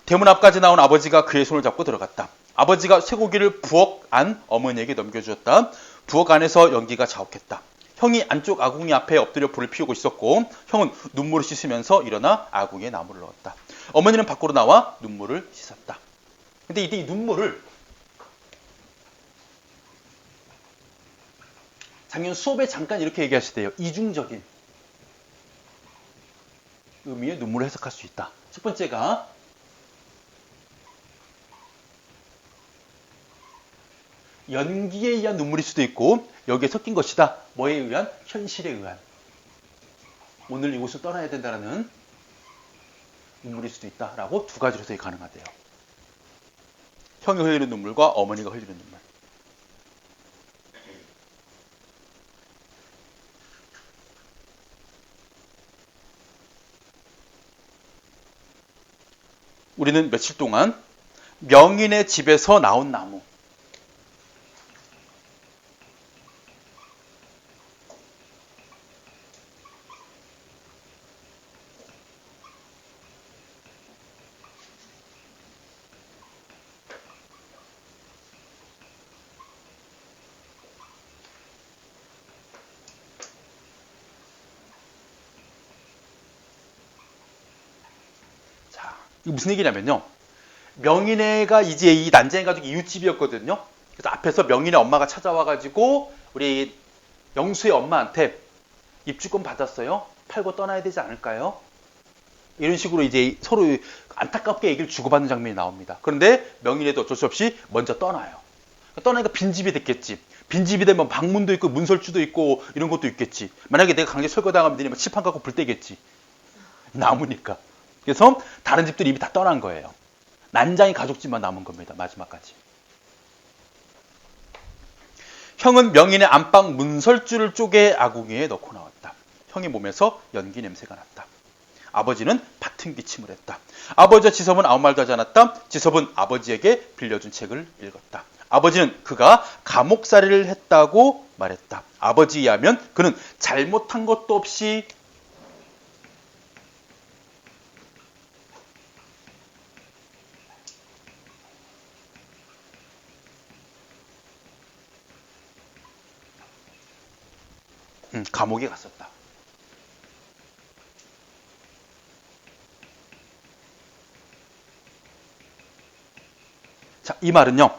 대문 앞까지 나온 아버지가 그의 손을 잡고 들어갔다. 아버지가 쇠고기를 부엌 안 어머니에게 넘겨주었다. 부엌 안에서 연기가 자욱했다. 형이 안쪽 아궁이 앞에 엎드려 불을 피우고 있었고 형은 눈물을 씻으면서 일어나 아궁이에 나무를 넣었다. 어머니는 밖으로 나와 눈물을 씻었다. 근데 이때 이 눈물을 작년 수업에 잠깐 이렇게 얘기하시대요. 이중적인 의미의 눈물을 해석할 수 있다. 첫 번째가 연기에 의한 눈물일 수도 있고 여기에 섞인 것이다. 뭐에 의한? 현실에 의한. 오늘 이곳을 떠나야 된다는 눈물일 수도 있다라고 두 가지로 해석이 가능하대요. 형이 흘리는 눈물과 어머니가 흘리는 눈물. 우리는 며칠 동안 명인의 집에서 나온 나무, 이게 무슨 얘기냐면요. 명인애가 이제 이 난쟁이 가족 이웃집이었거든요. 그래서 앞에서 명인의 엄마가 찾아와가지고 우리 영수의 엄마한테 입주권 받았어요. 팔고 떠나야 되지 않을까요? 이런 식으로 이제 서로 안타깝게 얘기를 주고받는 장면이 나옵니다. 그런데 명인애도 어쩔 수 없이 먼저 떠나요. 떠나니까 빈집이 됐겠지. 빈집이 되면 방문도 있고 문설주도 있고 이런 것도 있겠지. 만약에 내가 강제 철거당하면 니네 막 칠판 갖고 불 떼겠지. 나무니까. 그래서 다른 집들이 이미 다 떠난 거예요. 난장이 가족집만 남은 겁니다. 마지막까지. 형은 명인의 안방 문설주를 쪼개 아궁이에 넣고 나왔다. 형의 몸에서 연기 냄새가 났다. 아버지는 같은 기침을 했다. 아버지와 지섭은 아무 말도 하지 않았다. 지섭은 아버지에게 빌려준 책을 읽었다. 아버지는 그가 감옥살이를 했다고 말했다. 아버지에 의하면 그는 잘못한 것도 없이 감옥에 갔었다. 자, 이 말은요.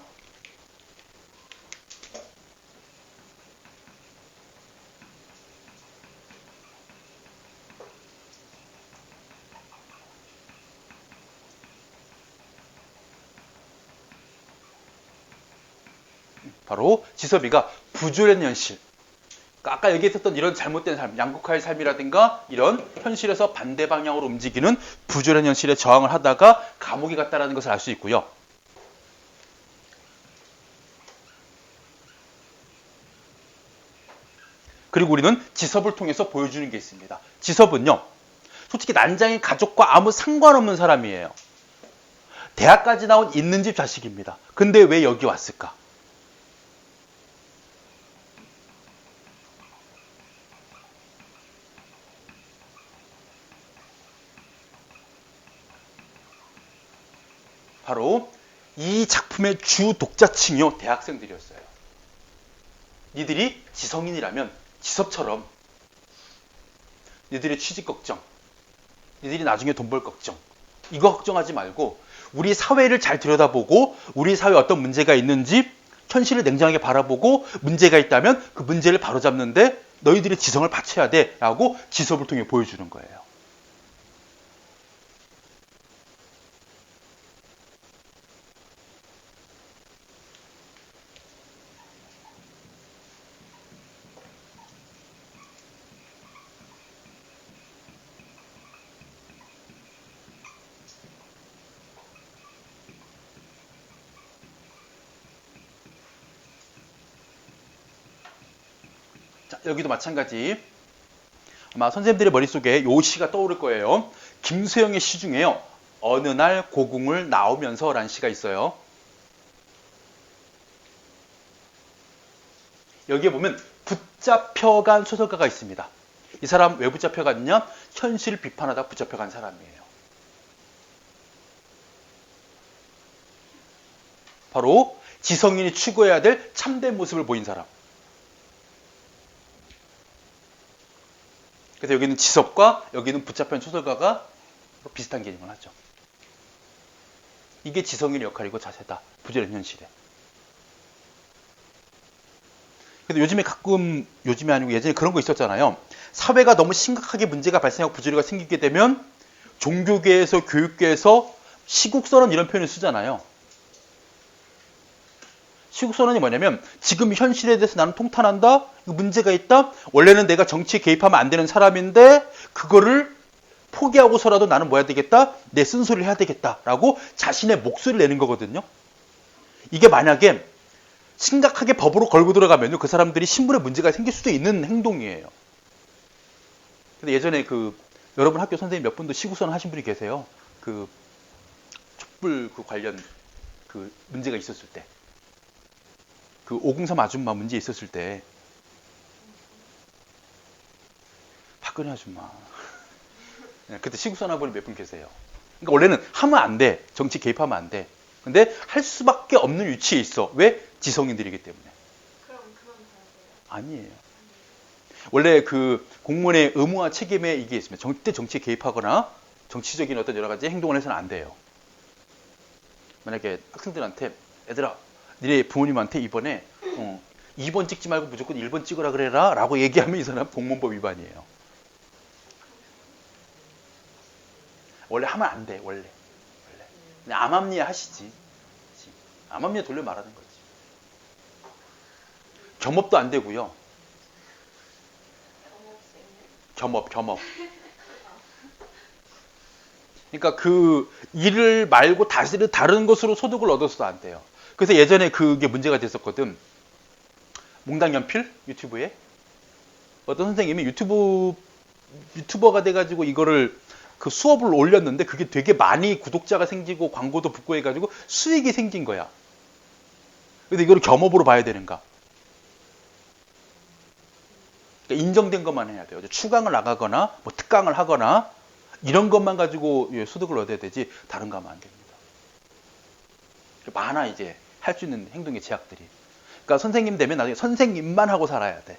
바로 지섭이가 부조련 현실, 아까 얘기했었던 이런 잘못된 삶, 양극화의 삶이라든가 이런 현실에서 반대 방향으로 움직이는 부조련 현실에 저항을 하다가 감옥에 갔다는 것을 알 수 있고요. 그리고 우리는 지섭을 통해서 보여주는 게 있습니다. 지섭은요, 솔직히 난장의 가족과 아무 상관없는 사람이에요. 대학까지 나온 있는 집 자식입니다. 근데 왜 여기 왔을까? 바로 이 작품의 주 독자층이요, 대학생들이었어요. 니들이 지성인이라면 지섭처럼 니들의 취직 걱정, 니들이 나중에 돈 벌 걱정, 이거 걱정하지 말고 우리 사회를 잘 들여다보고 우리 사회에 어떤 문제가 있는지 현실을 냉정하게 바라보고 문제가 있다면 그 문제를 바로잡는데 너희들의 지성을 바쳐야 돼 라고 지섭을 통해 보여주는 거예요. 자, 여기도 마찬가지. 아마 선생님들의 머릿속에 요 시가 떠오를 거예요. 김수영의 시 중에요. 어느 날 고궁을 나오면서 라는 시가 있어요. 여기에 보면 붙잡혀간 소설가가 있습니다. 이 사람 왜 붙잡혀갔냐? 현실을 비판하다 붙잡혀간 사람이에요. 바로 지성인이 추구해야 될 참된 모습을 보인 사람. 그래서 여기는 지섭과 여기는 붙잡힌 소설가가 비슷한 개념을 하죠. 이게 지성인의 역할이고 자세다. 부조련 현실에. 근데 요즘에 가끔, 요즘이 아니고 예전에 그런 거 있었잖아요. 사회가 너무 심각하게 문제가 발생하고 부조리가 생기게 되면 종교계에서 교육계에서 시국선언 이런 표현을 쓰잖아요. 시국선언이 뭐냐면 지금 현실에 대해서 나는 통탄한다. 문제가 있다. 원래는 내가 정치에 개입하면 안 되는 사람인데 그거를 포기하고서라도 나는 뭐 해야 되겠다? 내 쓴소리를 해야 되겠다라고 자신의 목소리를 내는 거거든요. 이게 만약에 심각하게 법으로 걸고 들어가면 그 사람들이 신분에 문제가 생길 수도 있는 행동이에요. 근데 예전에 여러분 학교 선생님 몇 분도 시국선언 하신 분이 계세요. 촛불 관련 문제가 있었을 때. 503 아줌마 문제 있었을 때 박근혜 아줌마 그때 시국선언 분이 몇 분 계세요. 그러니까 원래는 하면 안 돼. 정치 개입하면 안 돼. 근데 할 수밖에 없는 위치에 있어. 왜? 지성인들이기 때문에. 그럼 그만 가야 돼요? 아니에요. 원래 공무원의 의무와 책임에 이게 있습니다. 절대 정치에 개입하거나 정치적인 어떤 여러 가지 행동을 해서는 안 돼요. 만약에 학생들한테 얘들아 니네 부모님한테 이번에 2번 찍지 말고 무조건 1번 찍으라 그래라 라고 얘기하면 이 사람 공무원법 위반이에요. 원래 하면 안 돼. 원래. 그냥 암암리에 하시지. 암암리에 돌려 말하는 거지. 겸업도 안 되고요. 겸업. 그러니까 그 일을 말고 다른 것으로 소득을 얻어서도 안 돼요. 그래서 예전에 그게 문제가 됐었거든. 몽당연필 유튜브에 어떤 선생님이 유튜버가 돼가지고 이거를 그 수업을 올렸는데 그게 되게 많이 구독자가 생기고 광고도 붙고 해가지고 수익이 생긴 거야. 그래서 이거를 겸업으로 봐야 되는가? 그러니까 인정된 것만 해야 돼요. 추강을 나가거나 뭐 특강을 하거나 이런 것만 가지고 소득을 얻어야 되지 다른 거 하면 안 됩니다. 많아 이제 할 수 있는 행동의 제약들이. 그러니까 선생님 되면 나중에 선생님만 하고 살아야 돼.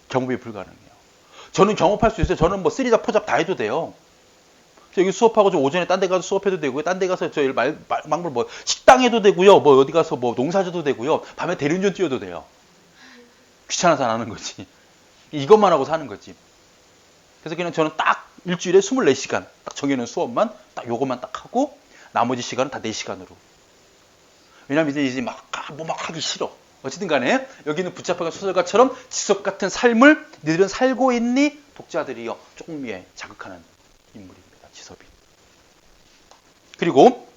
경업이 불가능해요. 저는 경업할 수 있어요. 저는 뭐 쓰리잡 포잡 다 해도 돼요. 여기 수업하고 저 오전에 딴 데 가서 수업해도 되고요. 딴 데 가서 저 막물 뭐 식당 해도 되고요. 뭐 어디 가서 뭐 농사져도 되고요. 밤에 대리운전 뛰어도 돼요. 귀찮아서 안 하는 거지. 이것만 하고 사는 거지. 그래서 그냥 저는 딱 일주일에 24시간 딱 정해놓은 수업만 딱 요것만 딱 하고 나머지 시간은 다 4시간으로. 왜냐면 이제 막 하기 싫어. 어쨌든 간에 여기는 붙잡혀간 소설가처럼 지석 같은 삶을 너희들은 살고 있니? 독자들이요. 조금 자극하는 인물입니다. 지섭이. 그리고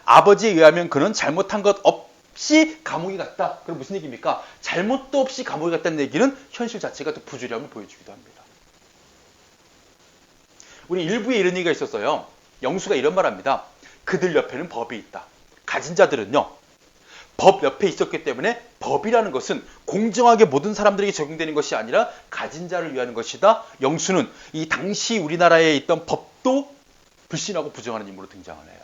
아버지에 의하면 그는 잘못한 것 없이 감옥에 갔다. 그럼 무슨 얘기입니까? 잘못도 없이 감옥에 갔다는 얘기는 현실 자체가 또 부주의함을 보여주기도 합니다. 우리 일부에 이런 얘기가 있었어요. 영수가 이런 말합니다. 그들 옆에는 법이 있다. 가진 자들은요. 법 옆에 있었기 때문에 법이라는 것은 공정하게 모든 사람들에게 적용되는 것이 아니라 가진 자를 위한 것이다. 영수는 이 당시 우리나라에 있던 법도 불신하고 부정하는 인물로 등장을 해요.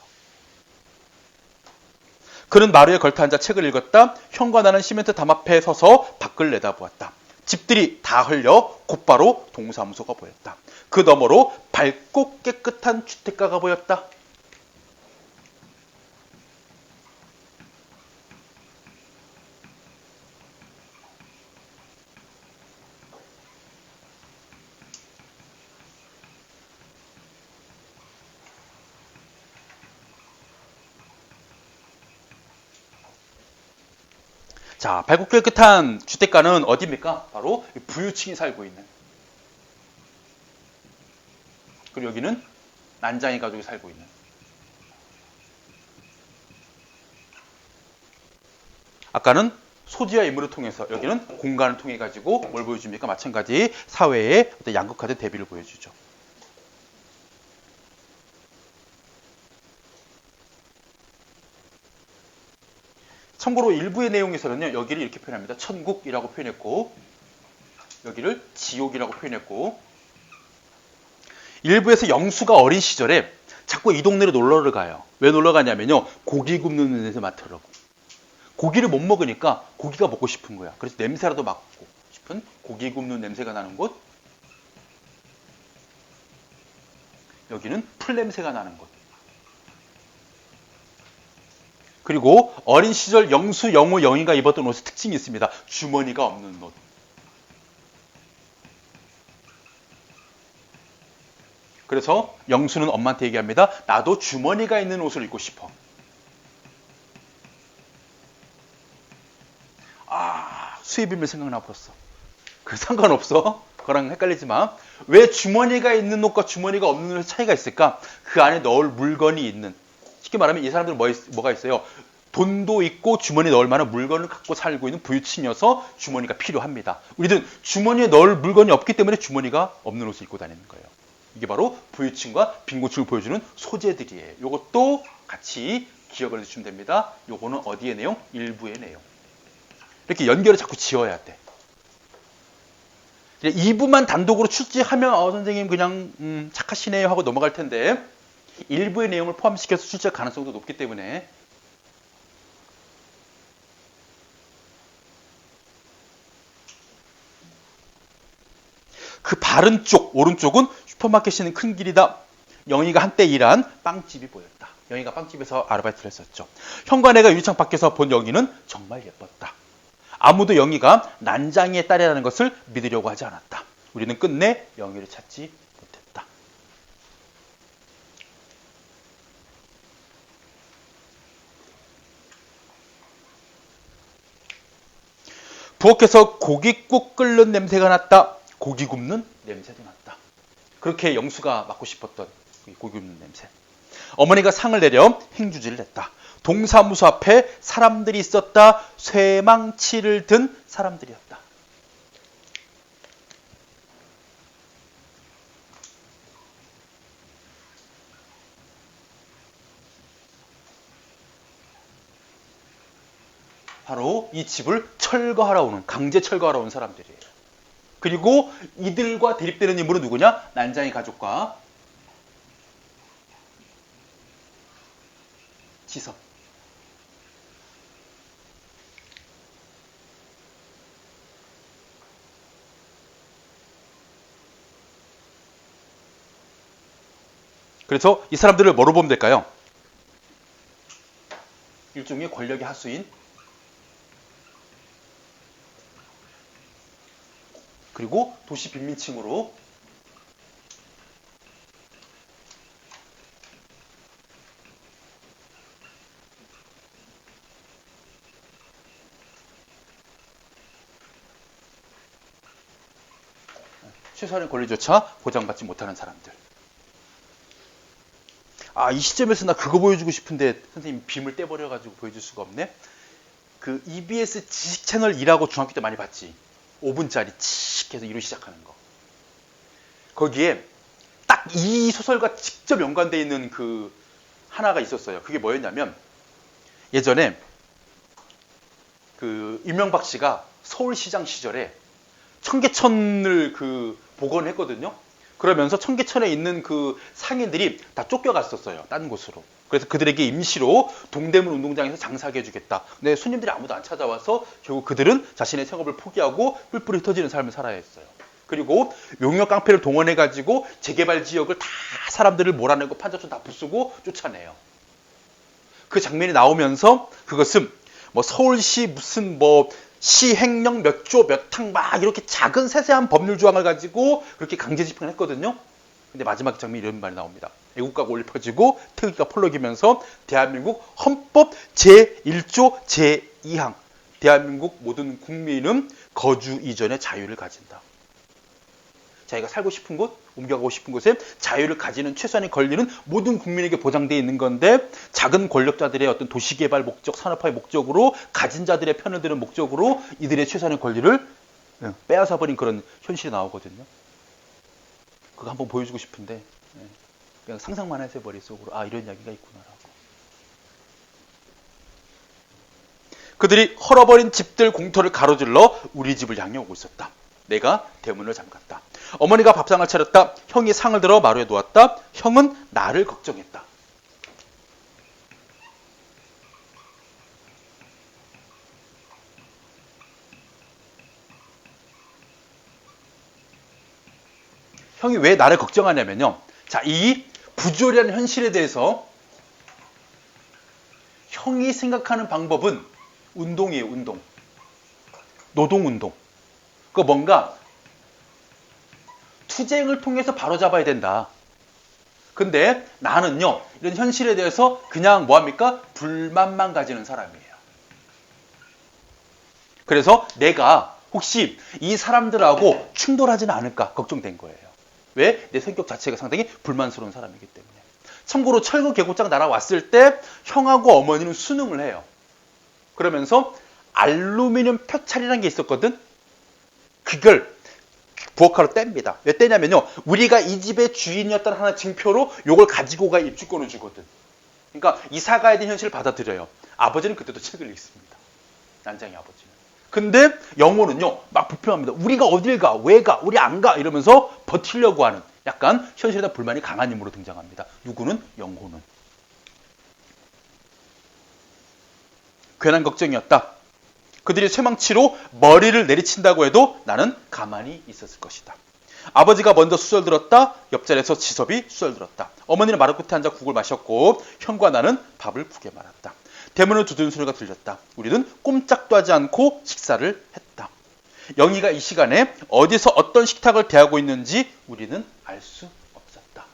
그는 마루에 걸터 앉아 책을 읽었다. 형과 나는 시멘트 담 앞에 서서 밖을 내다보았다. 집들이 다 흘려 곧바로 동사무소가 보였다. 그 너머로 밝고 깨끗한 주택가가 보였다. 자, 밝고 깨끗한 주택가는 어디입니까? 바로 부유층이 살고 있는. 그리고 여기는 난장이 가족이 살고 있는. 아까는 소지와 인물을 통해서 여기는 공간을 통해 가지고 뭘 보여줍니까? 마찬가지 사회의 어떤 양극화된 대비를 보여주죠. 참고로 일부의 내용에서는요. 여기를 이렇게 표현합니다. 천국이라고 표현했고 여기를 지옥이라고 표현했고 일부에서 영수가 어린 시절에 자꾸 이 동네로 놀러를 가요. 왜 놀러 가냐면요. 고기 굽는 냄새 맡으라고. 고기를 못 먹으니까 고기가 먹고 싶은 거야. 그래서 냄새라도 맡고 싶은 고기 굽는 냄새가 나는 곳. 여기는 풀 냄새가 나는 곳. 그리고 어린 시절 영수, 영우, 영희가 입었던 옷의 특징이 있습니다. 주머니가 없는 옷. 그래서 영수는 엄마한테 얘기합니다. 나도 주머니가 있는 옷을 입고 싶어. 수입이면 생각나 버렸어. 그 상관없어. 그거랑 헷갈리지 마. 왜 주머니가 있는 옷과 주머니가 없는 옷의 차이가 있을까? 그 안에 넣을 물건이 있는. 쉽게 말하면 이 사람들은 뭐가 있어요? 돈도 있고 주머니에 넣을 만한 물건을 갖고 살고 있는 부유층이어서 주머니가 필요합니다. 우리는 주머니에 넣을 물건이 없기 때문에 주머니가 없는 옷을 입고 다니는 거예요. 이게 바로 부유층과 빈곤층을 보여주는 소재들이에요. 이것도 같이 기억을 해주시면 됩니다. 요거는 어디의 내용? 일부의 내용. 이렇게 연결을 자꾸 지어야 돼. 2부만 단독으로 출제하면 선생님 그냥 착하시네요 하고 넘어갈 텐데 일부의 내용을 포함시켜서 출제할 가능성도 높기 때문에 그 바른 쪽, 오른쪽은 슈퍼마켓이 있는 큰 길이다. 영희가 한때 일한 빵집이 보였다. 영희가 빵집에서 아르바이트를 했었죠. 형과 내가 유리창 밖에서 본 영희는 정말 예뻤다. 아무도 영희가 난장이의 딸이라는 것을 믿으려고 하지 않았다. 우리는 끝내 영희를 찾지 못했다. 부엌에서 고깃국 끓는 냄새가 났다. 고기 굽는 냄새도 났다. 그렇게 영수가 맡고 싶었던 고기 굽는 냄새. 어머니가 상을 내려 행주지를 냈다. 동사무소 앞에 사람들이 있었다. 쇠망치를 든 사람들이었다. 바로 이 집을 철거하러 오는, 강제 철거하러 온 사람들이에요. 그리고 이들과 대립되는 인물은 누구냐? 난장의 가족과 지섭. 그래서 이 사람들을 뭐로 보면 될까요? 일종의 권력의 하수인, 그리고 도시 빈민층으로 최소한의 권리조차 보장받지 못하는 사람들. 이 시점에서 나 그거 보여주고 싶은데 선생님 빔을 떼버려가지고 보여줄 수가 없네. 그 EBS 지식 채널 2라고 중학교 때 많이 봤지. 5분짜리 칙 해서 2로 시작하는 거. 거기에 딱 이 소설과 직접 연관되어 있는 그 하나가 있었어요. 그게 뭐였냐면 예전에 그 이명박 씨가 서울시장 시절에 청계천을 그 복원했거든요. 그러면서 청계천에 있는 그 상인들이 다 쫓겨갔었어요. 딴 곳으로. 그래서 그들에게 임시로 동대문 운동장에서 장사하게 해주겠다. 근데 손님들이 아무도 안 찾아와서 결국 그들은 자신의 생업을 포기하고 뿔뿔이 흩어지는 삶을 살아야 했어요. 그리고 용역 깡패를 동원해가지고 재개발 지역을 다 사람들을 몰아내고 판자촌 다 부수고 쫓아내요. 그 장면이 나오면서 그것은 뭐 서울시 무슨 뭐 시행령 몇 조 몇 항 막 이렇게 작은 세세한 법률 조항을 가지고 그렇게 강제 집행을 했거든요. 근데 마지막 장면이 이런 말이 나옵니다. 애국가가 울려 퍼지고 태극기가 펄럭이면서 대한민국 헌법 제1조 제2항 대한민국 모든 국민은 거주 이전의 자유를 가진다. 자기가 살고 싶은 곳, 옮겨가고 싶은 곳에 자유를 가지는 최소한의 권리는 모든 국민에게 보장되어 있는 건데 작은 권력자들의 어떤 도시개발 목적, 산업화의 목적으로 가진 자들의 편을 드는 목적으로 이들의 최소한의 권리를 빼앗아버린 그런 현실이 나오거든요. 그거 한번 보여주고 싶은데 그냥 상상만 해서 머릿속으로 이런 이야기가 있구나라고. 그들이 헐어버린 집들 공터를 가로질러 우리 집을 향해 오고 있었다. 내가 대문을 잠갔다. 어머니가 밥상을 차렸다. 형이 상을 들어 마루에 놓았다. 형은 나를 걱정했다. 형이 왜 나를 걱정하냐면요. 자, 이 부조리한 현실에 대해서 형이 생각하는 방법은 운동이에요, 운동. 노동운동. 그 뭔가 투쟁을 통해서 바로잡아야 된다. 근데 나는요, 이런 현실에 대해서 그냥 뭐합니까? 불만만 가지는 사람이에요. 그래서 내가 혹시 이 사람들하고 충돌하지는 않을까 걱정된 거예요. 왜? 내 성격 자체가 상당히 불만스러운 사람이기 때문에. 참고로 철거 계곡장 날아왔을 때 형하고 어머니는 수능을 해요. 그러면서 알루미늄 표찰이라는 게 있었거든. 그걸 부엌가로 뗍니다. 왜 떼냐면요, 우리가 이 집의 주인이었다는 하나의 증표로 이걸 가지고 가 입주권을 주거든. 그러니까 이사 가야 되는 현실을 받아들여요. 아버지는 그때도 책을 읽습니다. 난장의 아버지는. 근데 영호는요, 막 불평합니다. 우리가 어딜 가? 왜 가? 우리 안 가? 이러면서 버티려고 하는 약간 현실에 대한 불만이 강한 인물로 등장합니다. 누구는? 영호는. 괜한 걱정이었다. 그들이 쇠망치로 머리를 내리친다고 해도 나는 가만히 있었을 것이다. 아버지가 먼저 수절들었다. 옆자리에서 지섭이 수절들었다. 어머니는 마루 끝에 앉아 국을 마셨고 형과 나는 밥을 국에 말았다. 대문을 두드리는 소리가 들렸다. 우리는 꼼짝도 하지 않고 식사를 했다. 영희가 이 시간에 어디서 어떤 식탁을 대하고 있는지 우리는 알 수 없었다.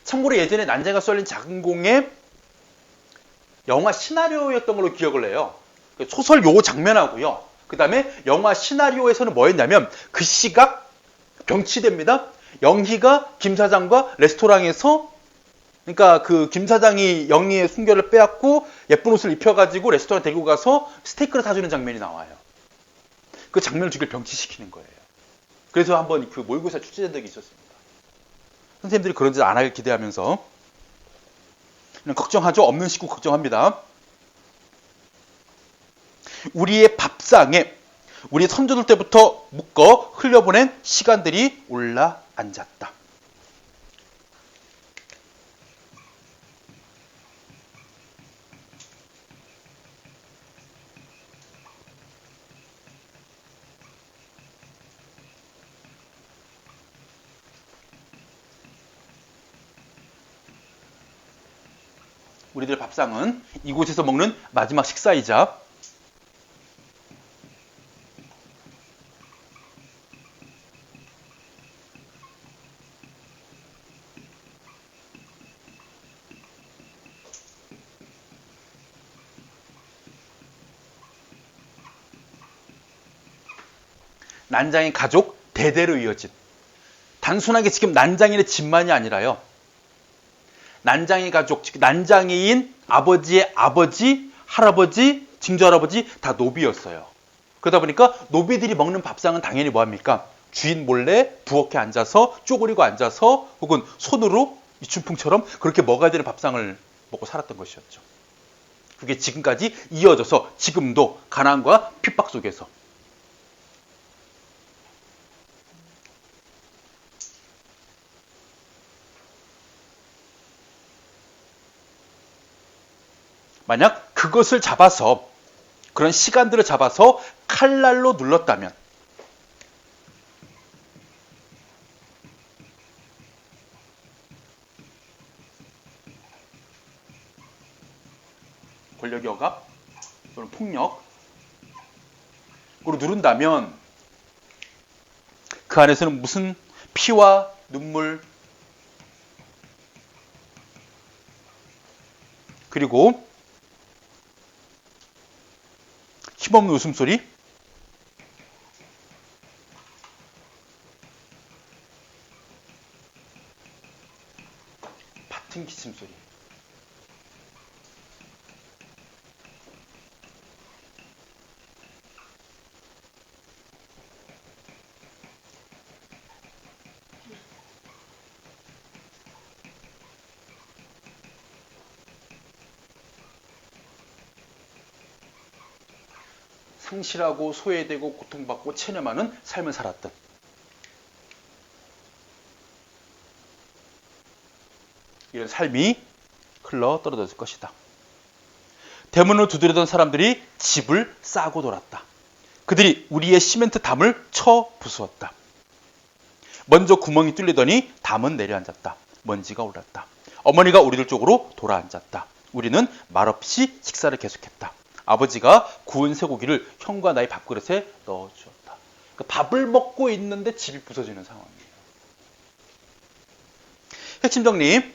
참고로 예전에 난장이가 썰린 작은 공의 영화 시나리오였던 걸로 기억을 해요. 소설 요 장면하고요. 그 다음에 영화 시나리오에서는 뭐였냐면 그 시각 병치대입니다. 영희가 김 사장과 레스토랑에서 그러니까 그 김 사장이 영희의 순결을 빼앗고 예쁜 옷을 입혀가지고 레스토랑 데리고 가서 스테이크를 사주는 장면이 나와요. 그 장면을 주길 병치시키는 거예요. 그래서 한번 그 모의고사 출제된 적이 있었습니다. 선생님들이 그런 짓 안 하길 기대하면서 걱정하죠. 없는 식구 걱정합니다. 우리의 밥상에 우리 선조들 때부터 묶어 흘려보낸 시간들이 올라 앉았다. 우리들 밥상은 이곳에서 먹는 마지막 식사이자 난장의 가족 대대로 이어진 단순하게 지금 난장인의 집만이 아니라요. 난장의 가족, 즉 난장이인 아버지의 아버지, 할아버지, 증조할아버지 다 노비였어요. 그러다 보니까 노비들이 먹는 밥상은 당연히 뭐합니까? 주인 몰래 부엌에 앉아서 쪼그리고 앉아서 혹은 손으로 이춘풍처럼 그렇게 먹어야 되는 밥상을 먹고 살았던 것이었죠. 그게 지금까지 이어져서 지금도 가난과 핍박 속에서 만약 그것을 잡아서 그런 시간들을 잡아서 칼날로 눌렀다면 권력의 억압 또는 폭력으로 누른다면 그 안에서는 무슨 피와 눈물 그리고 힘없는 웃음소리 밭은 기침소리 상실하고 소외되고 고통받고 체념하는 삶을 살았던 이런 삶이 흘러 떨어졌을 것이다. 대문을 두드리던 사람들이 집을 싸고 돌았다. 그들이 우리의 시멘트 담을 쳐 부수었다. 먼저 구멍이 뚫리더니 담은 내려앉았다. 먼지가 올랐다. 어머니가 우리들 쪽으로 돌아앉았다. 우리는 말없이 식사를 계속했다. 아버지가 구운 쇠고기를 형과 나의 밥그릇에 넣어주었다. 그러니까 밥을 먹고 있는데 집이 부서지는 상황이에요. 핵심 정리.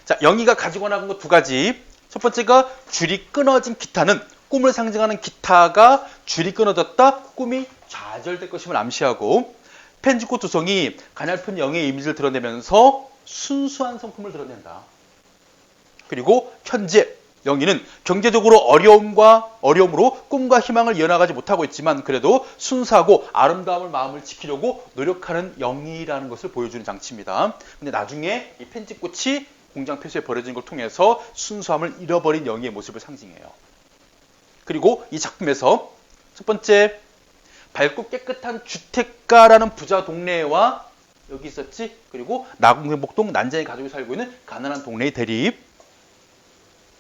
자, 영희가 가지고 나간 것 두 가지. 첫 번째가 줄이 끊어진 기타는 꿈을 상징하는 기타가 줄이 끊어졌다. 꿈이 좌절될 것임을 암시하고 펜지꽃 두성이 가냘픈 영의 이미지를 드러내면서 순수한 성품을 드러낸다. 그리고 현재 영희는 경제적으로 어려움으로 꿈과 희망을 이어나가지 못하고 있지만 그래도 순수하고 아름다움을 마음을 지키려고 노력하는 영희라는 것을 보여주는 장치입니다. 근데 나중에 이 펜지꽃이 공장 폐쇄에 버려진 걸 통해서 순수함을 잃어버린 영희의 모습을 상징해요. 그리고 이 작품에서 첫 번째 밝고 깨끗한 주택가라는 부자 동네와 여기 있었지. 그리고 나궁행복동 난장의 가족이 살고 있는 가난한 동네의 대립.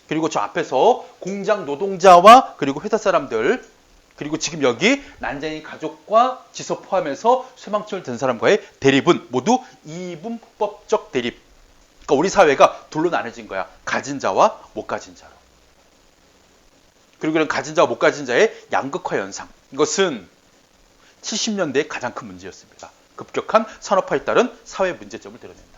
그리고 저 앞에서 공장 노동자와 그리고 회사 사람들 그리고 지금 여기 난장의 가족과 지서 포함해서 쇠망치를 든 사람과의 대립은 모두 이분법적 대립. 그러니까 우리 사회가 둘로 나눠진 거야. 가진 자와 못 가진 자로. 그리고 이런 가진 자와 못 가진 자의 양극화 현상. 이것은 70년대의 가장 큰 문제였습니다. 급격한 산업화에 따른 사회 문제점을 드러낸다.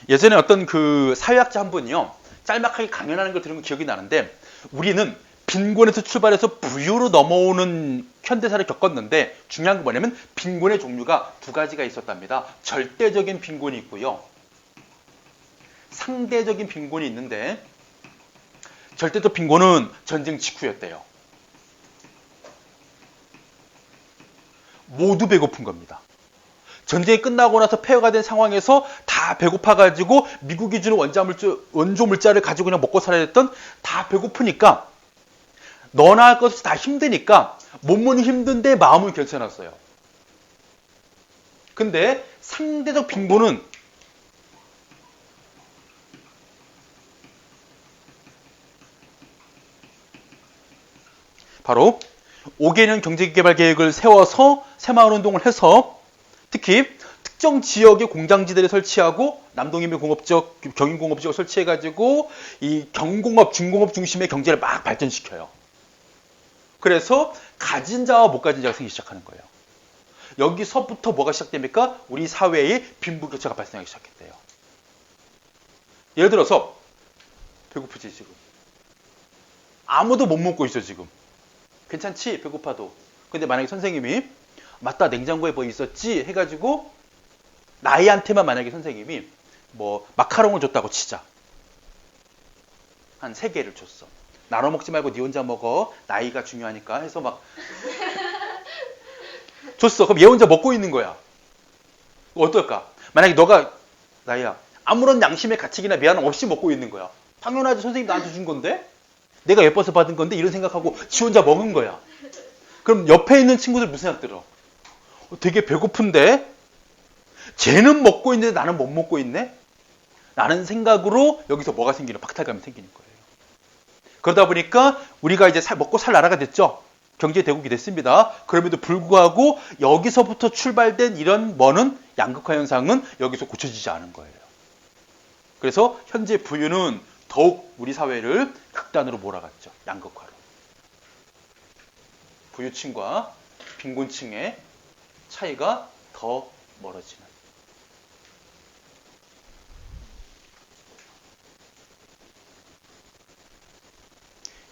예전에 어떤 그 사회학자 한 분이요. 짤막하게 강연하는 걸 들으면 기억이 나는데 우리는 빈곤에서 출발해서 부유로 넘어오는 현대사를 겪었는데 중요한 건 뭐냐면 빈곤의 종류가 두 가지가 있었답니다. 절대적인 빈곤이 있고요. 상대적인 빈곤이 있는데 절대적 빈곤은 전쟁 직후였대요. 모두 배고픈 겁니다. 전쟁이 끝나고 나서 폐허가 된 상황에서 다 배고파가지고 미국이 주는 원조 물자를 가지고 그냥 먹고 살아야 했던 다 배고프니까 너나 할 것이 다 힘드니까 몸은 힘든데 마음은 괜찮았어요. 근데 상대적 빈곤은 바로 5개년 경제개발 계획을 세워서 새마을운동을 해서 특히 특정 지역의 공장지대를 설치하고 남동이면 공업지역, 경인공업지역을 설치해가지고 이 경공업, 중공업 중심의 경제를 막 발전시켜요. 그래서 가진 자와 못 가진 자가 생기기 시작하는 거예요. 여기서부터 뭐가 시작됩니까? 우리 사회의 빈부격차가 발생하기 시작했대요. 예를 들어서 배고프지 지금. 아무도 못 먹고 있어 지금. 괜찮지? 배고파도. 근데 만약에 선생님이 맞다 냉장고에 뭐 있었지? 해가지고 나이한테만 만약에 선생님이 뭐 마카롱을 줬다고 치자. 한 3개를 줬어. 나눠 먹지 말고 네 혼자 먹어. 나이가 중요하니까 해서 막 줬어. 그럼 얘 혼자 먹고 있는 거야. 어떨까? 만약에 너가 나이야 아무런 양심의 가책이나 미안함 없이 먹고 있는 거야. 당연하지. 선생님 나한테 준 건데? 내가 예뻐서 받은 건데 이런 생각하고 지 혼자 먹은 거야. 그럼 옆에 있는 친구들 무슨 생각 들어? 되게 배고픈데? 쟤는 먹고 있는데 나는 못 먹고 있네? 라는 생각으로 여기서 뭐가 생기는? 박탈감이 생기는 거예요. 그러다 보니까 우리가 이제 먹고 살 나라가 됐죠. 경제 대국이 됐습니다. 그럼에도 불구하고 여기서부터 출발된 이런 뭐는 양극화 현상은 여기서 고쳐지지 않은 거예요. 그래서 현재 부유는 더욱 우리 사회를 극단으로 몰아갔죠. 양극화로. 부유층과 빈곤층의 차이가 더 멀어지는.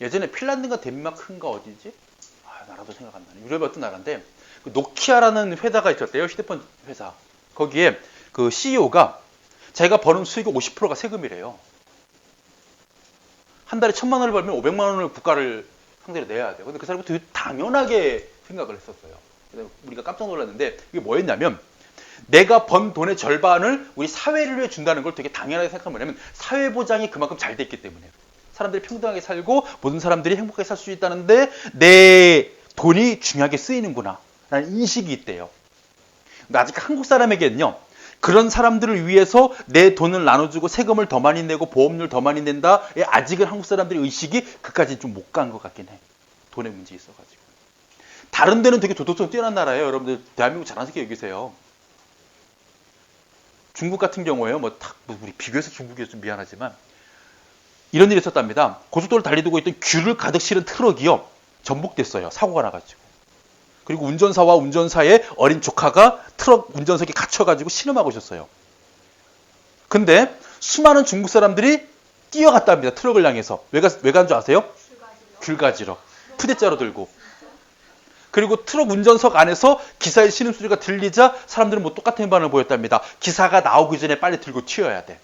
예전에 핀란드인가 덴마크인가 어디지? 나라도 생각 안 나네. 유럽의 어떤 나라인데 그 노키아라는 회사가 있었대요. 휴대폰 회사. 거기에 그 CEO가 자기가 버는 수익의 50%가 세금이래요. 한 달에 1,000만 원을 벌면 500만 원을 국가를 상대로 내야 돼요. 근데 그 사람이 되게 당연하게 생각을 했었어요. 그래서 우리가 깜짝 놀랐는데 이게 뭐였냐면 내가 번 돈의 절반을 우리 사회를 위해 준다는 걸 되게 당연하게 생각하면 뭐냐면 사회보장이 그만큼 잘 됐기 때문에 사람들이 평등하게 살고 모든 사람들이 행복하게 살 수 있다는데 내 돈이 중요하게 쓰이는구나 라는 인식이 있대요. 근데 아직 한국 사람에게는요. 그런 사람들을 위해서 내 돈을 나눠주고 세금을 더 많이 내고 보험료를 더 많이 낸다에 아직은 한국 사람들의 의식이 그까지 좀 못 간 것 같긴 해. 돈의 문제 있어가지고. 다른 데는 되게 도덕성 뛰어난 나라예요. 여러분들 대한민국 자랑스럽게 여기세요. 중국 같은 경우에요. 뭐 우리 비교해서 중국이 좀 미안하지만 이런 일이 있었답니다. 고속도로를 달리고 있던 귤을 가득 실은 트럭이요. 전복됐어요. 사고가 나가지고. 그리고 운전사와 운전사의 어린 조카가 트럭 운전석에 갇혀가지고 신음하고 있었어요. 근데 수많은 중국 사람들이 뛰어갔답니다. 트럭을 향해서. 왜 간 줄 아세요? 귤 가지러. 푸대자로 들고. 그리고 트럭 운전석 안에서 기사의 신음소리가 들리자 사람들은 뭐 똑같은 반응을 보였답니다. 기사가 나오기 전에 빨리 들고 튀어야 돼.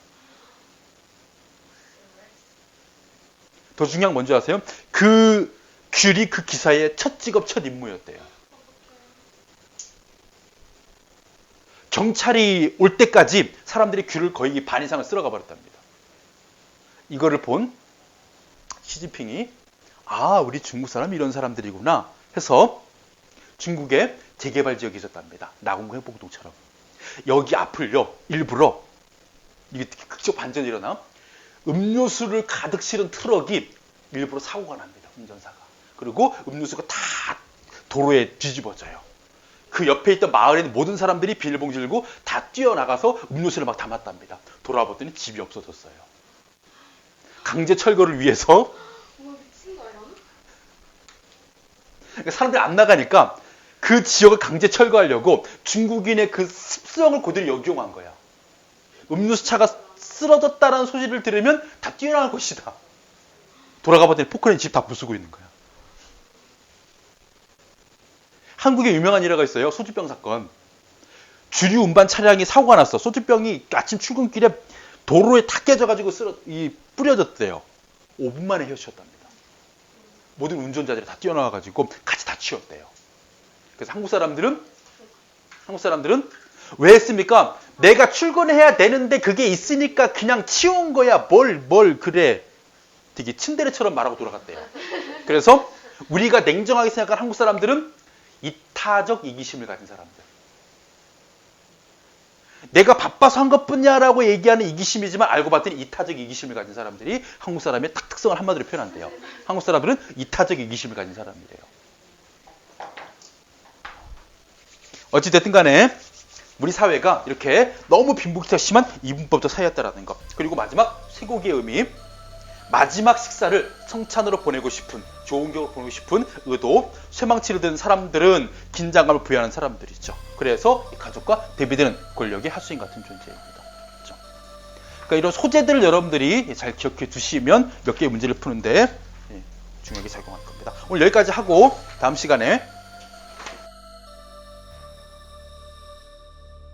더 중요한 건 뭔지 아세요? 그 귤이 그 기사의 첫 직업, 첫 임무였대요. 경찰이 올 때까지 사람들이 귤을 거의 반 이상을 쓸어가 버렸답니다. 이거를 본 시진핑이 우리 중국 사람이 이런 사람들이구나 해서 중국에 재개발 지역이 있었답니다. 나공고 행복동처럼. 여기 앞을요. 일부러 이게 극적 반전이 일어나 음료수를 가득 실은 트럭이 일부러 사고가 납니다. 운전사가. 그리고 음료수가 다 도로에 뒤집어져요. 그 옆에 있던 마을에 있는 모든 사람들이 비닐봉지 들고 다 뛰어나가서 음료수를 막 담았답니다. 돌아와 봤더니 집이 없어졌어요. 강제 철거를 위해서. 미친 거야, 너는? 그러니까 사람들이 안 나가니까 그 지역을 강제 철거하려고 중국인의 그 습성을 그대로 역용한 거야. 음료수차가 쓰러졌다는 소식을 들으면 다 뛰어나갈 것이다. 돌아가 봤더니 포크레인 집 다 부수고 있는 거야. 한국에 유명한 일화가 있어요. 소주병 사건. 주류 운반 차량이 사고가 났어. 소주병이 아침 출근길에 도로에 다 깨져가지고 뿌려졌대요. 5분 만에 헤어졌답니다. 모든 운전자들이 다 뛰어나와가지고 같이 다 치웠대요. 그래서 한국 사람들은 왜 했습니까? 내가 출근해야 되는데 그게 있으니까 그냥 치운 거야. 뭘 그래. 되게 츤데레처럼 말하고 돌아갔대요. 그래서 우리가 냉정하게 생각하는 한국 사람들은 이타적 이기심을 가진 사람들. 내가 바빠서 한 것뿐이야라고 얘기하는 이기심이지만 알고 봤더니 이타적 이기심을 가진 사람들이 한국 사람의 딱 특성을 한마디로 표현한대요. 한국 사람들은 이타적 이기심을 가진 사람이래요. 어찌됐든 간에 우리 사회가 이렇게 너무 빈부격차가 심한 이분법적 사회였다라는 것. 그리고 마지막 쇠고기의 의미. 마지막 식사를 성찬으로 보내고 싶은, 좋은 격으로 보내고 싶은 의도, 쇠망치를 든 사람들은 긴장감을 부여하는 사람들이죠. 그래서 이 가족과 대비되는 권력의 하수인 같은 존재입니다. 그렇죠? 그러니까 이런 소재들을 여러분들이 잘 기억해 두시면 몇 개의 문제를 푸는데 중요하게 작용할 겁니다. 오늘 여기까지 하고 다음 시간에